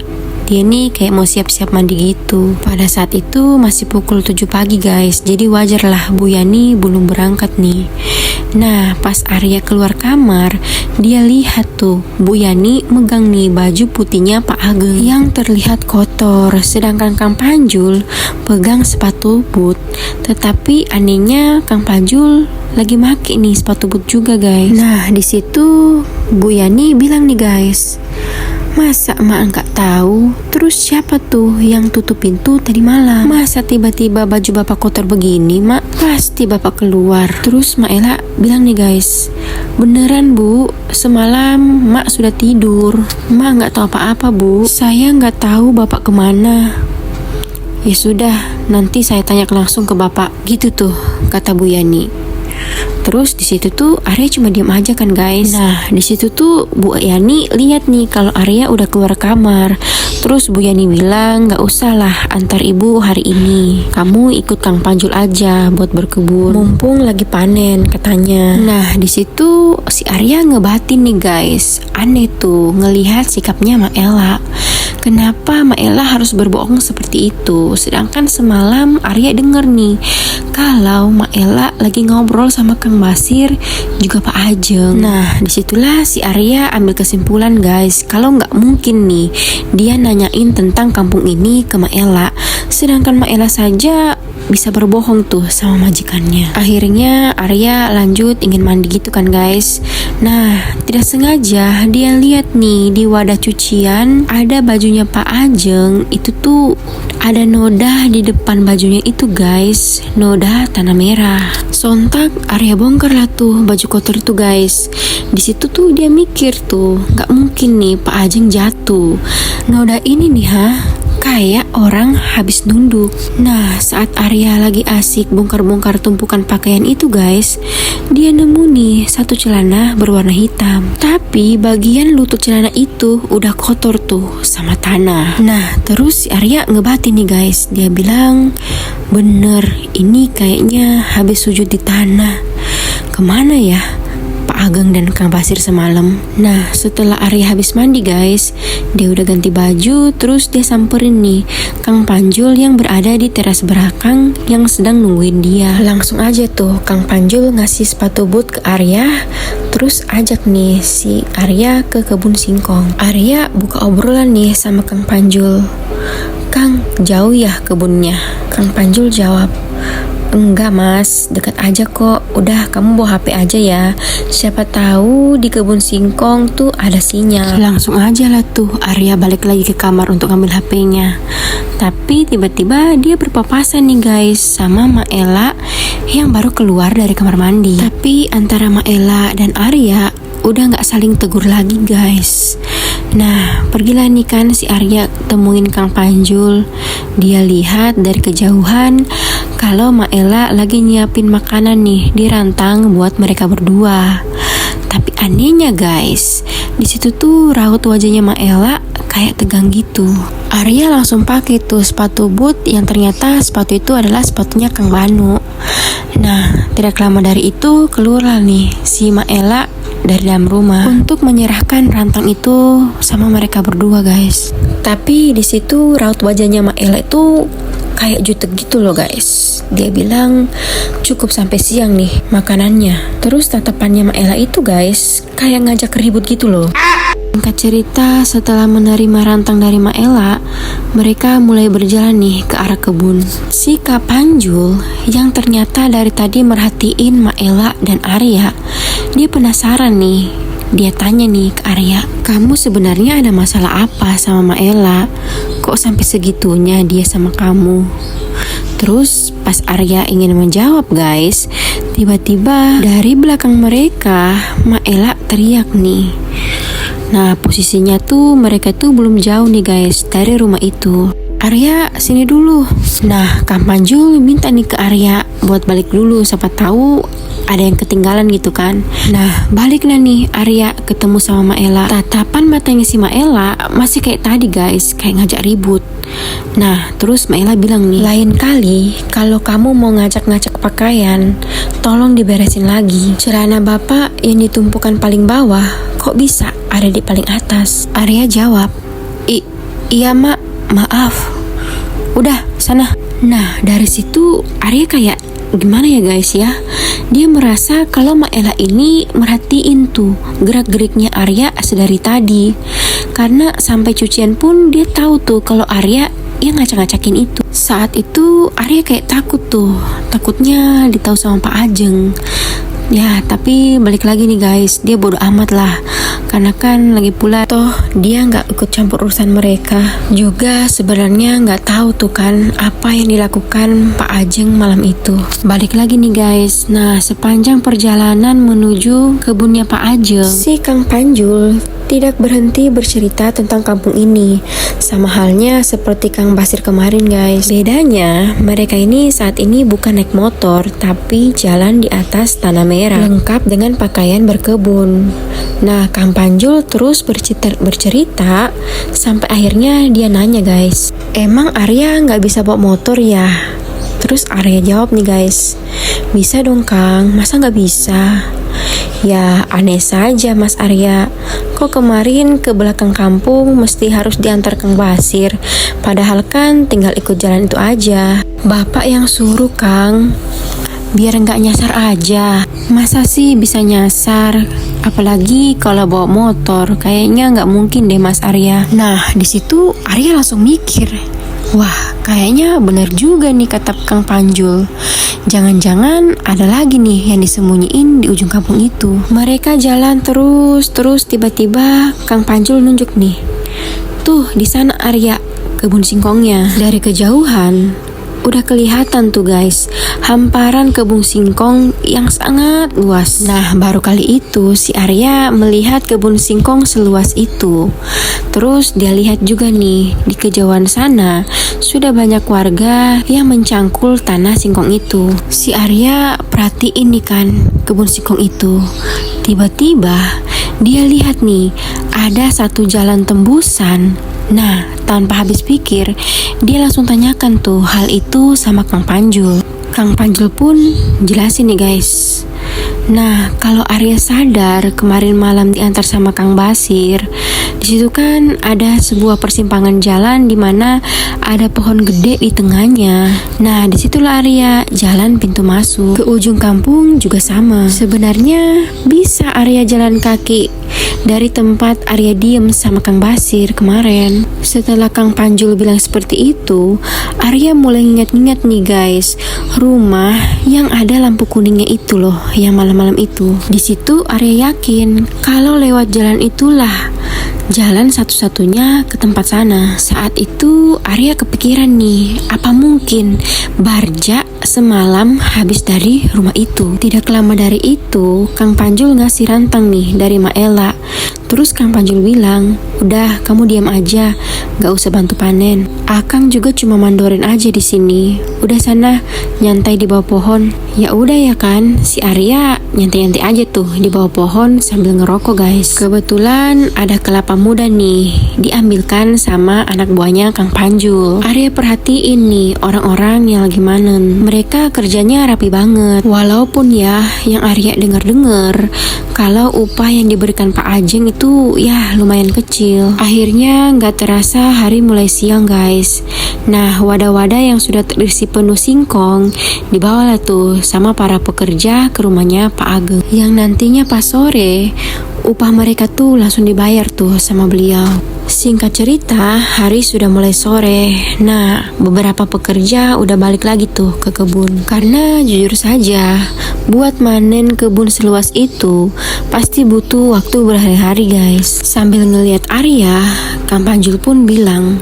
Dia nih kayak mau siap-siap mandi gitu. Pada saat itu masih pukul 7 pagi guys. Jadi wajar lah Bu Yani belum berangkat nih. Nah, pas Arya keluar kamar, dia lihat tuh Bu Yani megang nih baju putihnya Pak Ageng yang terlihat kotor. Sedangkan Kang Panjul pegang sepatu boot. Tetapi anehnya Kang Panjul lagi make nih sepatu boot juga guys. Nah, di situ Bu Yani bilang nih guys, masa emak nggak tahu? Terus siapa tuh yang tutup pintu tadi malam? Masa tiba-tiba baju bapak kotor begini, mak? Pasti bapak keluar. Terus Maela bilang nih guys, beneran Bu, semalam mak sudah tidur. Mak nggak tahu apa-apa Bu. Saya nggak tahu bapak kemana. Ya sudah, nanti saya tanya langsung ke bapak. Gitu tuh kata Bu Yani. Terus di situ tuh Arya cuma diam aja kan guys. Nah, di situ tuh Bu Yani lihat nih kalau Arya udah keluar kamar. Terus Bu Yani bilang, nggak usah lah antar ibu hari ini. Kamu ikut Kang Panjul aja buat berkebun. Mumpung lagi panen katanya. Nah, di situ si Arya ngebatin nih guys. Aneh tuh ngelihat sikapnya Maela. Kenapa Maela harus berbohong seperti itu? Sedangkan semalam Arya denger nih kalau Maela lagi ngobrol sama Kang Basir juga Pak Ajeng. Nah, disitulah si Arya ambil kesimpulan guys, kalau nggak mungkin nih dia nanyain tentang kampung ini ke Maela, sedangkan Maela saja bisa berbohong tuh sama majikannya. Akhirnya Arya lanjut ingin mandi gitu kan guys. Nah, tidak sengaja dia lihat nih di wadah cucian ada bajunya Pak Ajeng. Itu tuh ada noda di depan bajunya itu guys, noda tanah merah. Sontak Arya bongkar lah tuh baju kotor itu guys. Di situ tuh dia mikir tuh, nggak mungkin nih Pak Ajeng jatuh. Noda ini nih kayak orang habis nunduk. Nah, saat Arya lagi asik bongkar-bongkar tumpukan pakaian itu guys, dia nemu nih satu celana berwarna hitam. Tapi bagian lutut celana itu udah kotor tuh sama tanah. Nah, terus si Arya ngebatin nih guys. Dia bilang, bener ini kayaknya habis sujud di tanah. Kemana ya Pak Ageng dan Kang Basir semalam? Nah, setelah Arya habis mandi guys, dia udah ganti baju, terus dia samperin nih Kang Panjul yang berada di teras belakang yang sedang nungguin dia. Langsung aja tuh Kang Panjul ngasih sepatu boot ke Arya, terus ajak nih si Arya ke kebun singkong. Arya buka obrolan nih sama Kang Panjul. Kang, jauh ya kebunnya? Kang Panjul jawab, enggak mas, dekat aja kok. Udah kamu bawa HP aja ya. Siapa tahu di kebun singkong tuh ada sinyal. Langsung aja lah tuh Arya balik lagi ke kamar untuk ambil HP-nya. Tapi tiba-tiba dia berpapasan nih guys sama Maela yang baru keluar dari kamar mandi. Tapi antara Maela dan Arya udah gak saling tegur lagi guys. Nah, pergilah nih kan si Arya temuin Kang Panjul. Dia lihat dari kejauhan kalau Maela lagi nyiapin makanan nih di rantang buat mereka berdua. Tapi anehnya guys, di situ tuh raut wajahnya Maela kayak tegang gitu. Arya langsung pakai tuh sepatu boot yang ternyata sepatu itu adalah sepatunya Kang Banu. Nah, tidak lama dari itu keluarlah nih si Maela dari dalam rumah untuk menyerahkan rantang itu sama mereka berdua, guys. Tapi di situ raut wajahnya Maela itu kayak jutek gitu loh, guys. Dia bilang cukup sampai siang nih makanannya. Terus tatapannya Maela itu, guys, kayak ngajak ribut gitu loh. Singkat cerita, setelah menerima rantang dari Maela, mereka mulai berjalan nih ke arah kebun. Si Kak Panjul yang ternyata dari tadi merhatiin Maela dan Arya, dia penasaran nih. Dia tanya nih ke Arya, kamu sebenarnya ada masalah apa sama Maela? Kok sampai segitunya dia sama kamu? Terus pas Arya ingin menjawab, guys, tiba-tiba dari belakang mereka Maela teriak nih. Nah, posisinya tuh mereka tuh belum jauh nih, guys, dari rumah itu. Arya, sini dulu. Nah, Kang Panjul minta nih ke Arya buat balik dulu, siapa tahu ada yang ketinggalan gitu kan. Nah, baliklah nih Arya ketemu sama Maela. Tatapan matanya si Maela masih kayak tadi, guys, kayak ngajak ribut. Nah, terus Maela bilang nih, lain kali kalau kamu mau ngajak-ngajak pakaian, tolong diberesin lagi. Celana bapak yang ditumpukan paling bawah, kok bisa ada di paling atas? Arya jawab, iya mak, maaf. Udah, sana. Nah, dari situ Arya kayak gimana ya, guys ya? Dia merasa kalau Maela ini merhatiin tuh gerak-geriknya Arya sedari tadi. Karena sampai cucian pun dia tahu tuh kalau Arya yang ngacak-ngacakin itu. Saat itu Arya kayak takut tuh. Takutnya ditahu sama Pak Ajeng. Ya, tapi balik lagi nih, guys, dia bodo amat lah. Karena kan lagi pula toh dia nggak ikut campur urusan mereka. Juga sebenarnya nggak tahu tuh kan apa yang dilakukan Pak Ajeng malam itu. Balik lagi nih, guys. Nah, sepanjang perjalanan menuju kebunnya Pak Ajeng, si Kang Panjul tidak berhenti bercerita tentang kampung ini. Sama halnya seperti Kang Basir kemarin, guys. Bedanya, mereka ini saat ini bukan naik motor, tapi jalan di atas tanah merah, lengkap dengan pakaian berkebun. Nah, Kang Panjul terus bercerita sampai akhirnya dia nanya, guys, emang Arya nggak bisa bawa motor ya? Terus Arya jawab nih, guys, bisa dong Kang, masa nggak bisa? Ya aneh saja Mas Arya, kok kemarin ke belakang kampung mesti harus diantar Kang Basir, padahal kan tinggal ikut jalan itu aja. Bapak yang suruh Kang, biar nggak nyasar aja. Masa sih bisa nyasar? Apalagi kalau bawa motor, kayaknya nggak mungkin deh Mas Arya. Nah, di situ Arya langsung mikir, wah kayaknya bener juga nih kata Kang Panjul. Jangan-jangan ada lagi nih yang disembunyiin di ujung kampung itu. Mereka jalan terus tiba-tiba Kang Panjul nunjuk nih. Tuh di sana Arya, kebun singkongnya. Dari kejauhan udah kelihatan tuh, guys, hamparan kebun singkong yang sangat luas. Nah, baru kali itu si Arya melihat kebun singkong seluas itu. Terus dia lihat juga nih, di kejauhan sana sudah banyak warga yang mencangkul tanah singkong itu. Si Arya perhatiin nih kan kebun singkong itu. Tiba-tiba dia lihat nih, ada satu jalan tembusan. Nah, tanpa habis pikir, dia langsung tanyakan tuh hal itu sama Kang Panjul. Kang Panjul pun jelasin nih, guys. Nah, kalau Arya sadar kemarin malam diantar sama Kang Basir, di situ kan ada sebuah persimpangan jalan di mana ada pohon gede di tengahnya. Nah, disitulah Arya jalan pintu masuk. Ke ujung kampung juga sama. Sebenarnya bisa Arya jalan kaki dari tempat Arya diem sama Kang Basir kemarin. Setelah Kang Panjul bilang seperti itu, Arya mulai ingat-ingat nih, guys, rumah yang ada lampu kuningnya itu loh, yang malam-malam itu. Di situ Arya yakin kalau lewat jalan itulah jalan satu-satunya ke tempat sana. Saat itu Arya kepikiran nih, apa mungkin Barja semalam habis dari rumah itu. Tidak lama dari itu, Kang Panjul ngasih rantang nih dari Maela. Terus Kang Panjul bilang, udah kamu diam aja, gak usah bantu panen. Akang juga cuma mandorin aja di sini. Udah sana nyantai di bawah pohon. Ya udah ya kan, si Arya nyantai-nyantai aja tuh di bawah pohon sambil ngerokok, guys. Kebetulan ada kelapa muda nih, diambilkan sama anak buahnya Kang Panjul. Arya perhatiin nih orang-orang yang lagi manen. mereka kerjanya rapi banget. Walaupun ya yang Arya dengar-dengar kalau upah yang diberikan Pak Ajeng itu ya lumayan kecil. Akhirnya nggak terasa hari mulai siang guys. Nah, wadah-wadah yang sudah terisi penuh singkong dibawalah tuh sama para pekerja ke rumahnya Pak Ageng. Yang nantinya pas sore upah mereka tuh langsung dibayar tuh sama beliau. Singkat cerita, hari sudah mulai sore. Nah, beberapa pekerja udah balik lagi tuh ke kebun. Karena jujur saja, buat manen kebun seluas itu pasti butuh waktu berhari-hari guys. Sambil ngelihat Arya, Kang Panjul pun bilang,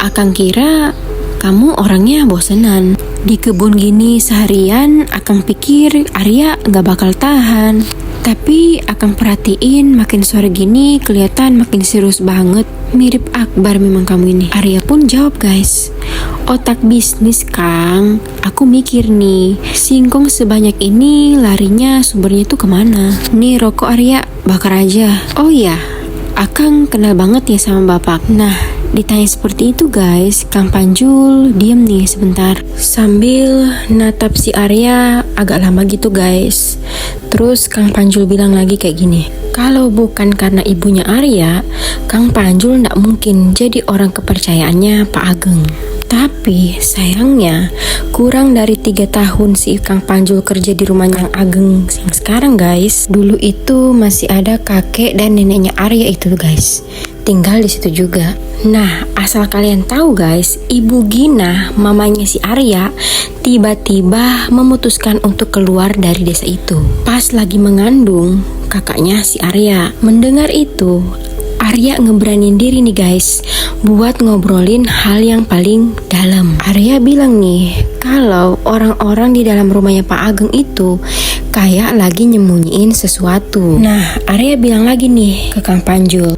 "Akang kira kamu orangnya bosenan. Di kebun gini seharian, Akang pikir Arya gak bakal tahan. Tapi Akang perhatiin makin sore gini kelihatan makin serius banget. Mirip Akbar memang kamu ini." Arya pun jawab guys, "Otak bisnis Kang, aku mikir nih, singkong sebanyak ini larinya sumbernya tuh kemana? Nih rokok Arya, bakar aja. Oh iya, Akang kenal banget ya sama bapak." Nah, ditanya seperti itu guys, Kang Panjul diem nih sebentar sambil natap si Arya agak lama gitu guys. Terus Kang Panjul bilang lagi kayak gini, "Kalau bukan karena ibunya Arya, Kang Panjul ndak mungkin jadi orang kepercayaannya Pak Ageng." Tapi sayangnya kurang dari 3 tahun si Kang Panjul kerja di rumah Kang Ageng yang sekarang guys. Dulu itu masih ada kakek dan neneknya Arya itu guys, tinggal di situ juga. Nah, asal kalian tahu guys, Ibu Gina, mamanya si Arya, tiba-tiba memutuskan untuk keluar dari desa itu. Pas lagi mengandung kakaknya si Arya. Mendengar itu, Arya ngeberanin diri nih guys buat ngobrolin hal yang paling dalam. Arya bilang nih, kalau orang-orang di dalam rumahnya Pak Ageng itu kayak lagi nyembunyiin sesuatu. Nah, Arya bilang lagi nih ke Kang Panjul,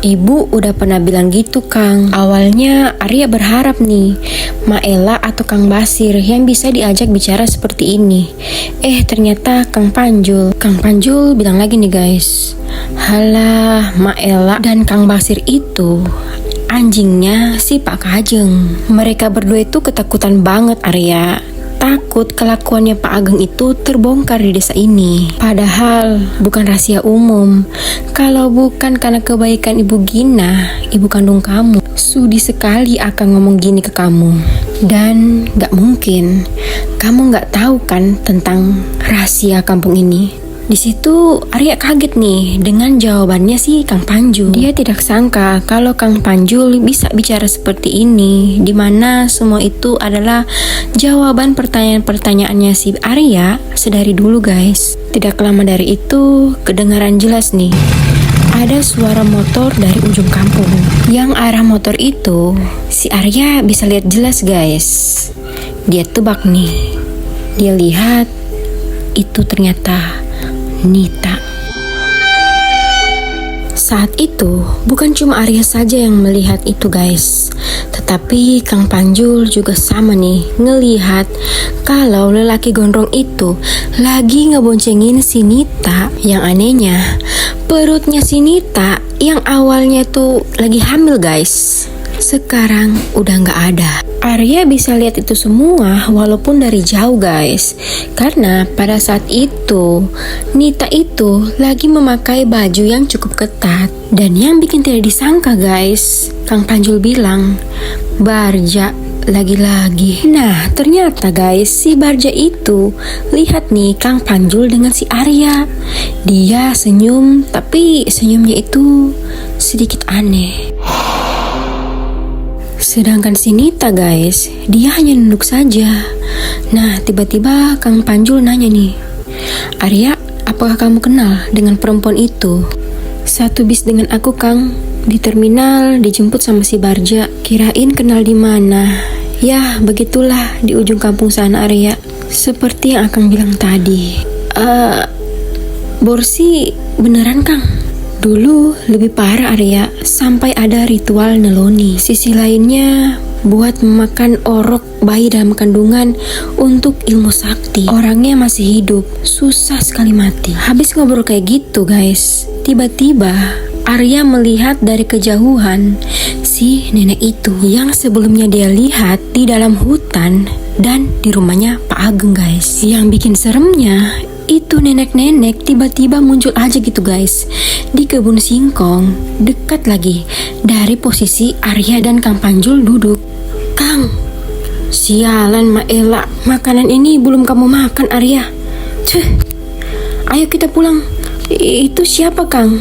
"Ibu udah pernah bilang gitu Kang." Awalnya Arya berharap nih Maela atau Kang Basir yang bisa diajak bicara seperti ini. Ternyata Kang Panjul bilang lagi nih guys, "Halah, Maela dan Kang Basir itu anjingnya si Pak Kajeng." Mereka berdua itu ketakutan banget Arya. Takut kelakuannya Pak Ageng itu terbongkar di desa ini. Padahal bukan rahasia umum. Kalau bukan karena kebaikan Ibu Gina, ibu kandung kamu, sudi sekali akan ngomong gini ke kamu. Dan gak mungkin kamu gak tahu kan tentang rahasia kampung ini. Di situ Arya kaget nih dengan jawabannya si Kang Panjul. Dia tidak sangka kalau Kang Panjul bisa bicara seperti ini, dimana semua itu adalah jawaban pertanyaan-pertanyaannya si Arya sedari dulu guys. Tidak lama dari itu kedengaran jelas nih, ada suara motor dari ujung kampung. Yang arah motor itu si Arya bisa lihat jelas guys. Dia tebak nih, dia lihat itu ternyata Nita. Saat itu bukan cuma Arya saja yang melihat itu guys, tetapi Kang Panjul juga sama nih ngelihat kalau lelaki gondrong itu lagi ngeboncengin si Nita. Yang anehnya perutnya si Nita yang awalnya tuh lagi hamil guys, sekarang udah nggak ada. Arya bisa lihat itu semua walaupun dari jauh guys, karena pada saat itu Nita itu lagi memakai baju yang cukup ketat. Dan yang bikin tidak disangka guys, Kang Panjul bilang, "Barja lagi-lagi." Nah ternyata guys, si Barja itu lihat nih Kang Panjul dengan si Arya. Dia senyum, tapi senyumnya itu sedikit aneh. Sedangkan si Nita guys, dia hanya nunduk saja. Nah tiba-tiba Kang Panjul nanya nih, "Arya, apakah kamu kenal dengan perempuan itu?" "Satu bis dengan aku Kang, di terminal dijemput sama si Barja." "Kirain kenal di mana?" "Ya begitulah, di ujung kampung sana Arya." Seperti yang Akang bilang tadi. Borsi beneran Kang? Dulu lebih parah Arya, sampai ada ritual neloni. Sisi lainnya buat memakan orok bayi dalam kandungan untuk ilmu sakti. Orangnya masih hidup, susah sekali mati. Habis ngobrol kayak gitu guys, tiba-tiba Arya melihat dari kejauhan si nenek itu yang sebelumnya dia lihat di dalam hutan dan di rumahnya Pak Ageng guys. Yang bikin seremnya itu nenek-nenek tiba-tiba muncul aja gitu guys di kebun singkong, dekat lagi dari posisi Arya dan Kang Panjul duduk. Kang, sialan Mak Ela, makanan ini belum kamu makan Arya. Cih, ayo kita pulang. Itu siapa Kang?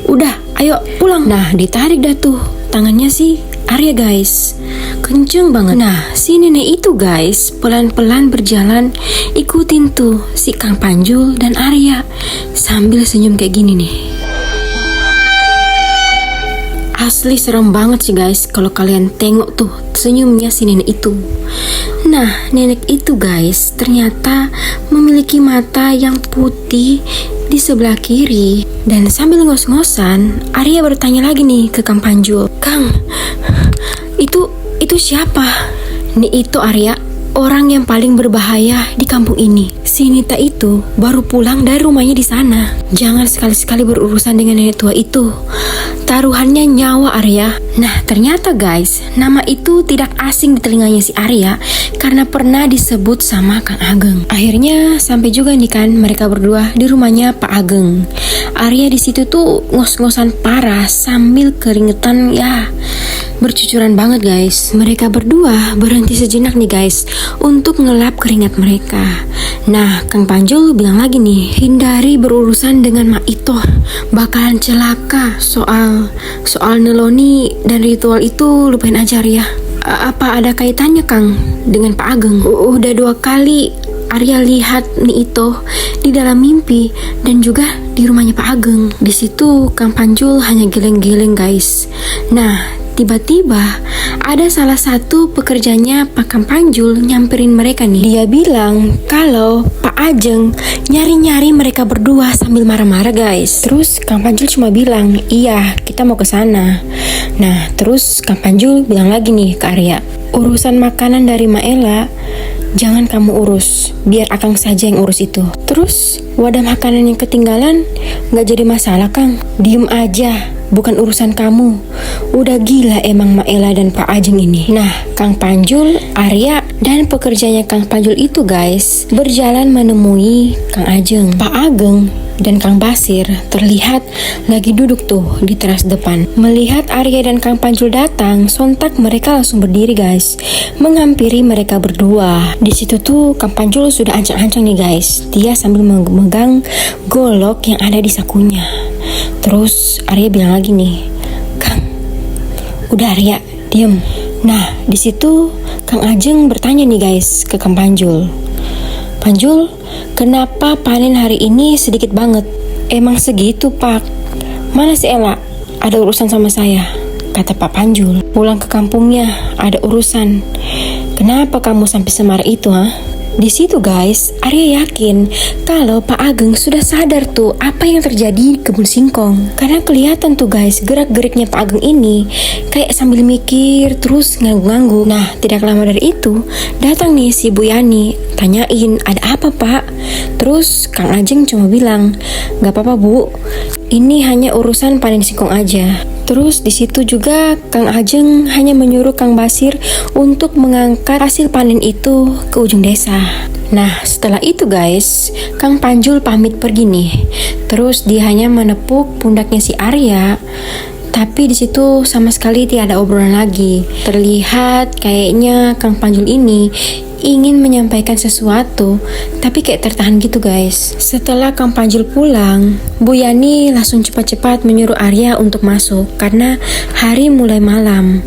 Udah, ayo pulang. Nah, ditarik dah tuh tangannya si Arya guys, kenceng banget. Nah, si nenek itu guys pelan-pelan berjalan, ikutin tuh si Kang Panjul dan Arya sambil senyum kayak gini nih. Asli serem banget sih guys kalau kalian tengok tuh senyumnya si nenek itu. Nah, nenek itu guys ternyata memiliki mata yang putih di sebelah kiri. Dan sambil ngos-ngosan, Arya bertanya lagi nih ke Kang Panjul. Kang, itu siapa? Nih itu Arya, orang yang paling berbahaya di kampung ini. Si Nita itu baru pulang dari rumahnya di sana. Jangan sekali-sekali berurusan dengan nenek tua itu. Taruhannya nyawa Arya. Nah ternyata guys, nama itu tidak asing di telinganya si Arya karena pernah disebut sama Kang Ageng. Akhirnya sampai juga nih kan mereka berdua di rumahnya Pak Ageng. Arya di situ tuh ngos-ngosan parah sambil keringetan ya. Bercucuran banget guys. Mereka berdua berhenti sejenak nih guys untuk ngelap keringat mereka. Nah, Kang Panjul bilang lagi nih, hindari berurusan dengan Mak Ito, bakalan celaka. Soal neloni dan ritual itu lupain aja Arya. Apa ada kaitannya Kang dengan Pak Ageng? Udah 2 kali Arya lihat nih itu di dalam mimpi dan juga di rumahnya Pak Ageng. Di situ Kang Panjul hanya geleng-geleng guys. Nah, tiba-tiba ada salah satu pekerjanya Pak Kang Panjul nyamperin mereka nih. Dia bilang kalau Pak Ageng nyari-nyari mereka berdua sambil marah-marah guys. Terus Kang Panjul cuma bilang, iya kita mau ke sana. Nah terus Kang Panjul bilang lagi nih ke Arya, urusan makanan dari Mak Ela jangan kamu urus, biar Akang saja yang urus itu. Terus wadah makanan yang ketinggalan gak jadi masalah Kang. Diem aja, bukan urusan kamu. Udah gila emang Mak Ela dan Pak Ageng ini. Nah, Kang Panjul, Arya, dan pekerjanya Kang Panjul itu guys berjalan menemui Kang Ageng. Pak Ageng dan Kang Basir terlihat lagi duduk tuh di teras depan. Melihat Arya dan Kang Panjul datang, sontak mereka langsung berdiri guys, menghampiri mereka berdua. Di situ tuh Kang Panjul sudah ancang-ancang nih guys. Dia sambil memegang golok yang ada di sakunya. Terus Arya bilang lagi nih, Kang, udah Arya, diem. Nah, di situ Kang Ageng bertanya nih guys ke Kang Panjul. Panjul, kenapa panen hari ini sedikit banget? Emang segitu Pak? Mana si Ela? Ada urusan sama saya, kata Pak Panjul. Pulang ke kampungnya, ada urusan. Kenapa kamu sampai semarah itu ha? Di situ guys, Arya yakin kalau Pak Ageng sudah sadar tuh apa yang terjadi di kebun singkong. Karena kelihatan tuh guys, gerak-geriknya Pak Ageng ini kayak sambil mikir terus ngangguk-ngangguk. Nah, tidak lama dari itu datang nih si Bu Yani, tanyain ada apa Pak? Terus Kang Ageng cuma bilang, gak apa-apa Bu, ini hanya urusan panen singkong aja. Terus di situ juga Kang Ageng hanya menyuruh Kang Basir untuk mengangkat hasil panen itu ke ujung desa. Nah setelah itu guys, Kang Panjul pamit pergi nih. Terus dia hanya menepuk pundaknya si Arya. Tapi di situ sama sekali tidak ada obrolan lagi. Terlihat kayaknya Kang Panjul ini ingin menyampaikan sesuatu, tapi kayak tertahan gitu guys. Setelah Kang Panjul pulang, Bu Yani langsung cepat-cepat menyuruh Arya untuk masuk karena hari mulai malam.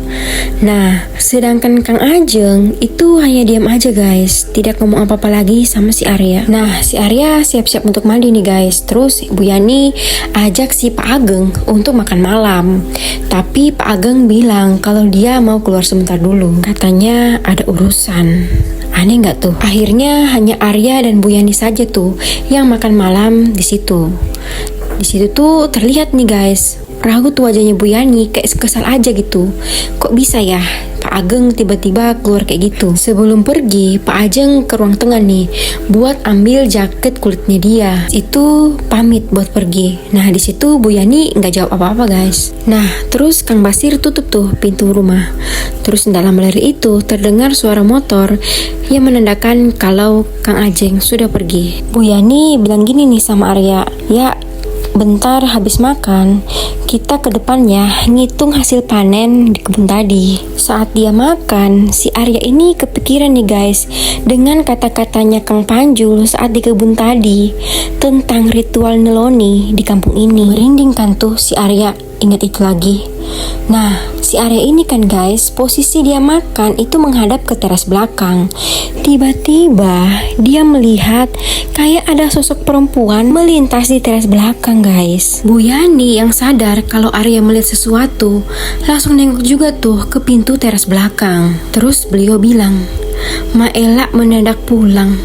Nah, sedangkan Kang Ageng itu hanya diam aja guys, tidak ngomong apa-apa lagi sama si Arya. Nah, si Arya siap-siap untuk mandi nih guys. Terus Bu Yani ajak si Pak Ageng untuk makan malam. Tapi Pak Ageng bilang kalau dia mau keluar sebentar dulu, katanya ada urusan. Aneh nggak tuh? Akhirnya hanya Arya dan Bu Yani saja tuh yang makan malam di situ. Di situ tuh terlihat nih guys, ragu tuh wajahnya Bu Yani kayak kesal aja gitu. Kok bisa ya Pak Ageng tiba-tiba keluar kayak gitu. Sebelum pergi, Pak Ajeng ke ruang tengah nih buat ambil jaket kulitnya dia. Itu pamit buat pergi. Nah di situ Bu Yani nggak jawab apa-apa guys. Nah terus Kang Basir tutup tuh pintu rumah. Terus dalam layar itu terdengar suara motor yang menandakan kalau Kang Ajeng sudah pergi. Bu Yani bilang gini nih sama Arya, ya bentar habis makan, kita ke depannya ngitung hasil panen di kebun tadi. Saat dia makan, si Arya ini kepikiran nih guys dengan kata-katanya Kang Panjul saat di kebun tadi tentang ritual neloni di kampung ini. Merinding kan tuh si Arya ingat itu lagi. Nah, si Arya ini kan guys, posisi dia makan itu menghadap ke teras belakang. Tiba-tiba dia melihat kayak ada sosok perempuan melintas di teras belakang guys. Bu Yani yang sadar kalau Arya melihat sesuatu langsung nengok juga tuh ke pintu teras belakang. Terus beliau bilang, "Ma Ella mendadak pulang.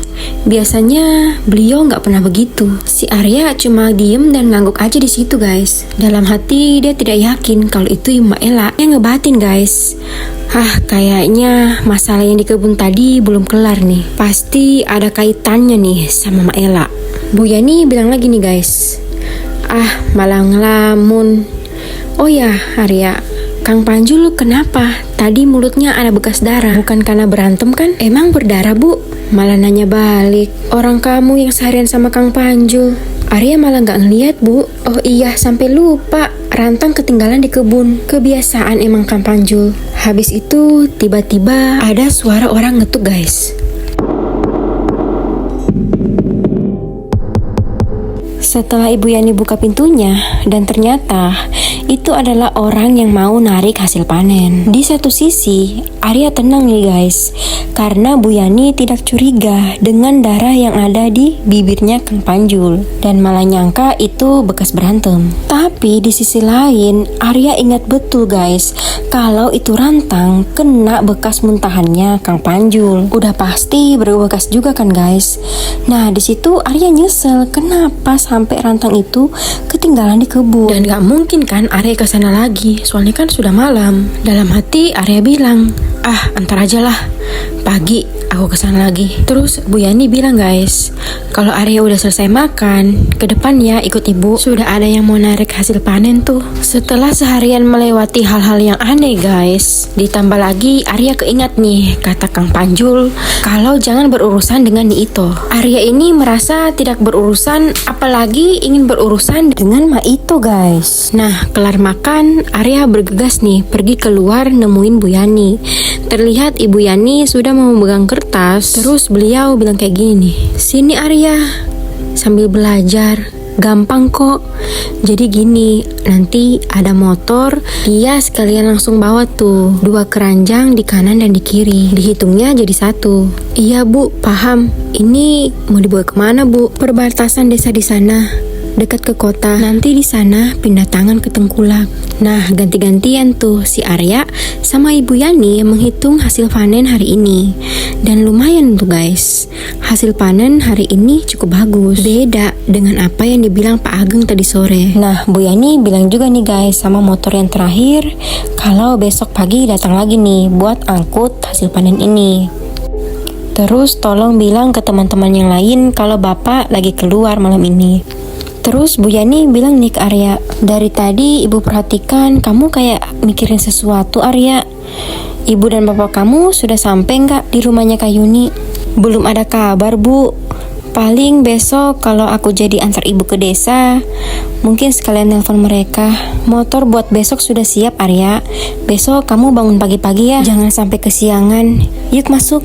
Biasanya beliau nggak pernah begitu." Si Arya cuma diem dan ngangguk aja di situ guys. Dalam hati dia tidak yakin kalau itu Ma Ella yang ngebatin guys. Kayaknya masalah yang di kebun tadi belum kelar nih. Pasti ada kaitannya nih sama Ma Ella. Bu Yani bilang lagi nih guys, malah ngelamun. Oh ya Arya, Kang Panjul kenapa? Tadi mulutnya ada bekas darah. Bukan karena berantem kan? Emang berdarah Bu? Malah nanya balik. Orang kamu yang seharian sama Kang Panjul. Arya malah nggak ngeliat Bu. Oh iya, sampai lupa. Rantang ketinggalan di kebun. Kebiasaan emang Kang Panjul. Habis itu tiba-tiba ada suara orang ngetuk guys. Setelah Ibu Yani buka pintunya, dan ternyata itu adalah orang yang mau narik hasil panen. Di satu sisi, Arya tenang nih guys, karena Bu Yani tidak curiga dengan darah yang ada di bibirnya Kang Panjul, dan malah nyangka itu bekas berantem. Tapi di sisi lain, Arya ingat betul guys, kalau itu rantang kena bekas muntahannya Kang Panjul. Udah pasti berbekas juga kan guys. Nah di situ Arya nyesel kenapa sampai rantang itu ketinggalan di kebun. Dan gak mungkin kan Arya kesana lagi, soalnya kan sudah malam. Dalam hati Arya bilang, antar aja lah, pagi aku kesana lagi. Terus Bu Yani bilang guys, kalau Arya udah selesai makan, ke depan ya ikut ibu, sudah ada yang mau narik hasil panen tuh. Setelah seharian melewati hal-hal yang aneh guys, ditambah lagi Arya keingat nih kata Kang Panjul kalau jangan berurusan dengan Ito. Arya ini merasa tidak berurusan, apalagi ingin berurusan dengan Ma Ito guys. Nah kelar makan, Arya bergegas nih pergi keluar nemuin Bu Yani. Terlihat Ibu Yani sudah memegang kertas. Terus beliau bilang kayak gini nih, "Sini Arya, sambil belajar, gampang kok. Jadi gini, nanti ada motor, dia sekalian langsung bawa tuh 2 keranjang di kanan dan di kiri. Dihitungnya jadi 1. Iya Bu, paham. Ini mau dibawa kemana Bu? Perbatasan desa di sana, dekat ke kota. Nanti di sana pindah tangan ke Tengkulak." Nah ganti-gantian tuh si Arya sama Ibu Yani menghitung hasil panen hari ini. Dan lumayan tuh guys, hasil panen hari ini cukup bagus. Beda dengan apa yang dibilang Pak Ageng tadi sore. Nah Bu Yani bilang juga nih guys sama motor yang terakhir, kalau besok pagi datang lagi nih buat angkut hasil panen ini. Terus tolong bilang ke teman-teman yang lain kalau Bapak lagi keluar malam ini. Terus Bu Yani bilang nih ke Arya, "Dari tadi Ibu perhatikan kamu kayak mikirin sesuatu Arya. Ibu dan Bapak kamu sudah sampai nggak di rumahnya Kak Yuni?" "Belum ada kabar Bu. Paling besok kalau aku jadi antar Ibu ke desa, mungkin sekalian nelpon mereka. Motor buat besok sudah siap Arya. Besok kamu bangun pagi-pagi ya, jangan sampai kesiangan. Yuk masuk."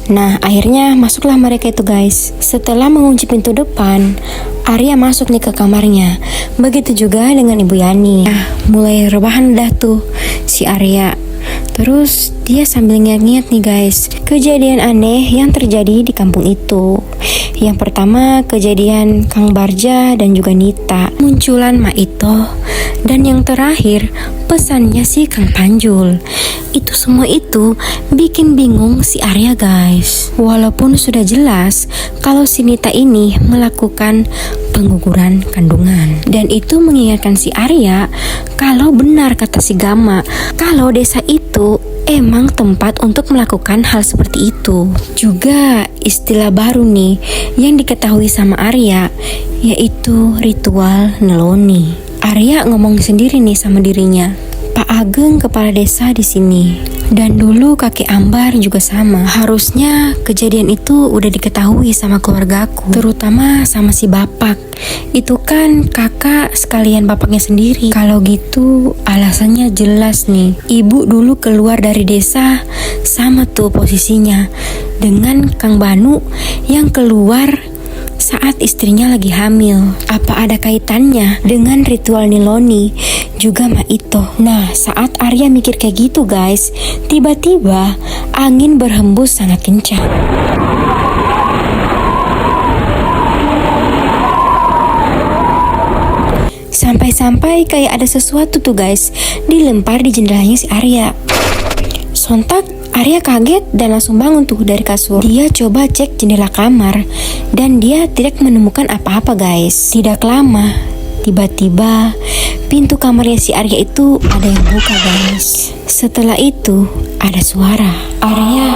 Nah akhirnya masuklah mereka itu guys. Setelah mengunci pintu depan, Arya masuk nih ke kamarnya. Begitu juga dengan Ibu Yani. Nah mulai rebahan dah tuh si Arya. Terus dia sambil nginget-nginget nih guys, kejadian aneh yang terjadi di kampung itu. Yang pertama kejadian Kang Barja dan juga Nita, munculan Mak Ito, dan yang terakhir pesannya si Kang Panjul. Itu semua itu bikin bingung si Arya guys. Walaupun sudah jelas kalau si Nita ini melakukan pengguguran kandungan, dan itu mengingatkan si Arya kalau benar kata si Gama, kalau desa itu emang tempat untuk melakukan hal seperti itu. Juga istilah baru nih yang diketahui sama Arya, yaitu ritual Neloni. Arya ngomong sendiri nih sama dirinya, Pak Ageng kepala desa di sini, dan dulu kakek Ambar juga sama. Harusnya kejadian itu udah diketahui sama keluargaku, terutama sama si bapak. Itu kan kakak sekalian bapaknya sendiri. Kalau gitu alasannya jelas nih. Ibu dulu keluar dari desa sama tuh posisinya dengan Kang Banu yang keluar saat istrinya lagi hamil. Apa ada kaitannya dengan ritual Niloni juga Mak Ito? Nah, saat Arya mikir kayak gitu guys, tiba-tiba angin berhembus sangat kencang. Sampai-sampai kayak ada sesuatu tuh guys dilempar di jendelanya si Arya. Sontak Arya kaget dan langsung bangun tuh dari kasur. Dia coba cek jendela kamar dan dia tidak menemukan apa-apa guys. Tidak lama, tiba-tiba pintu kamarnya si Arya itu ada yang buka guys. Setelah itu ada suara, Arya.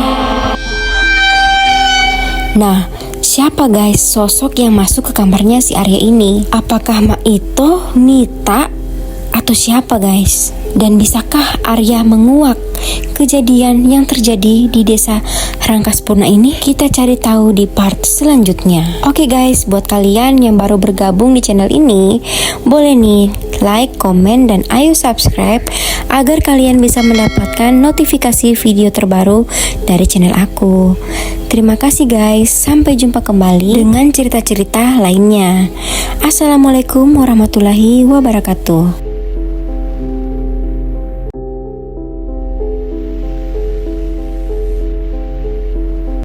Nah, siapa guys sosok yang masuk ke kamarnya si Arya ini? Apakah Mak Ito, Nita, atau siapa guys? Dan bisakah Arya menguak kejadian yang terjadi di desa Rangkaspurna ini? Kita cari tahu di part selanjutnya. Oke guys, buat kalian yang baru bergabung di channel ini, boleh nih like, komen, dan ayo subscribe agar kalian bisa mendapatkan notifikasi video terbaru dari channel aku. Terima kasih guys, sampai jumpa kembali dengan cerita-cerita lainnya. Assalamualaikum warahmatullahi wabarakatuh.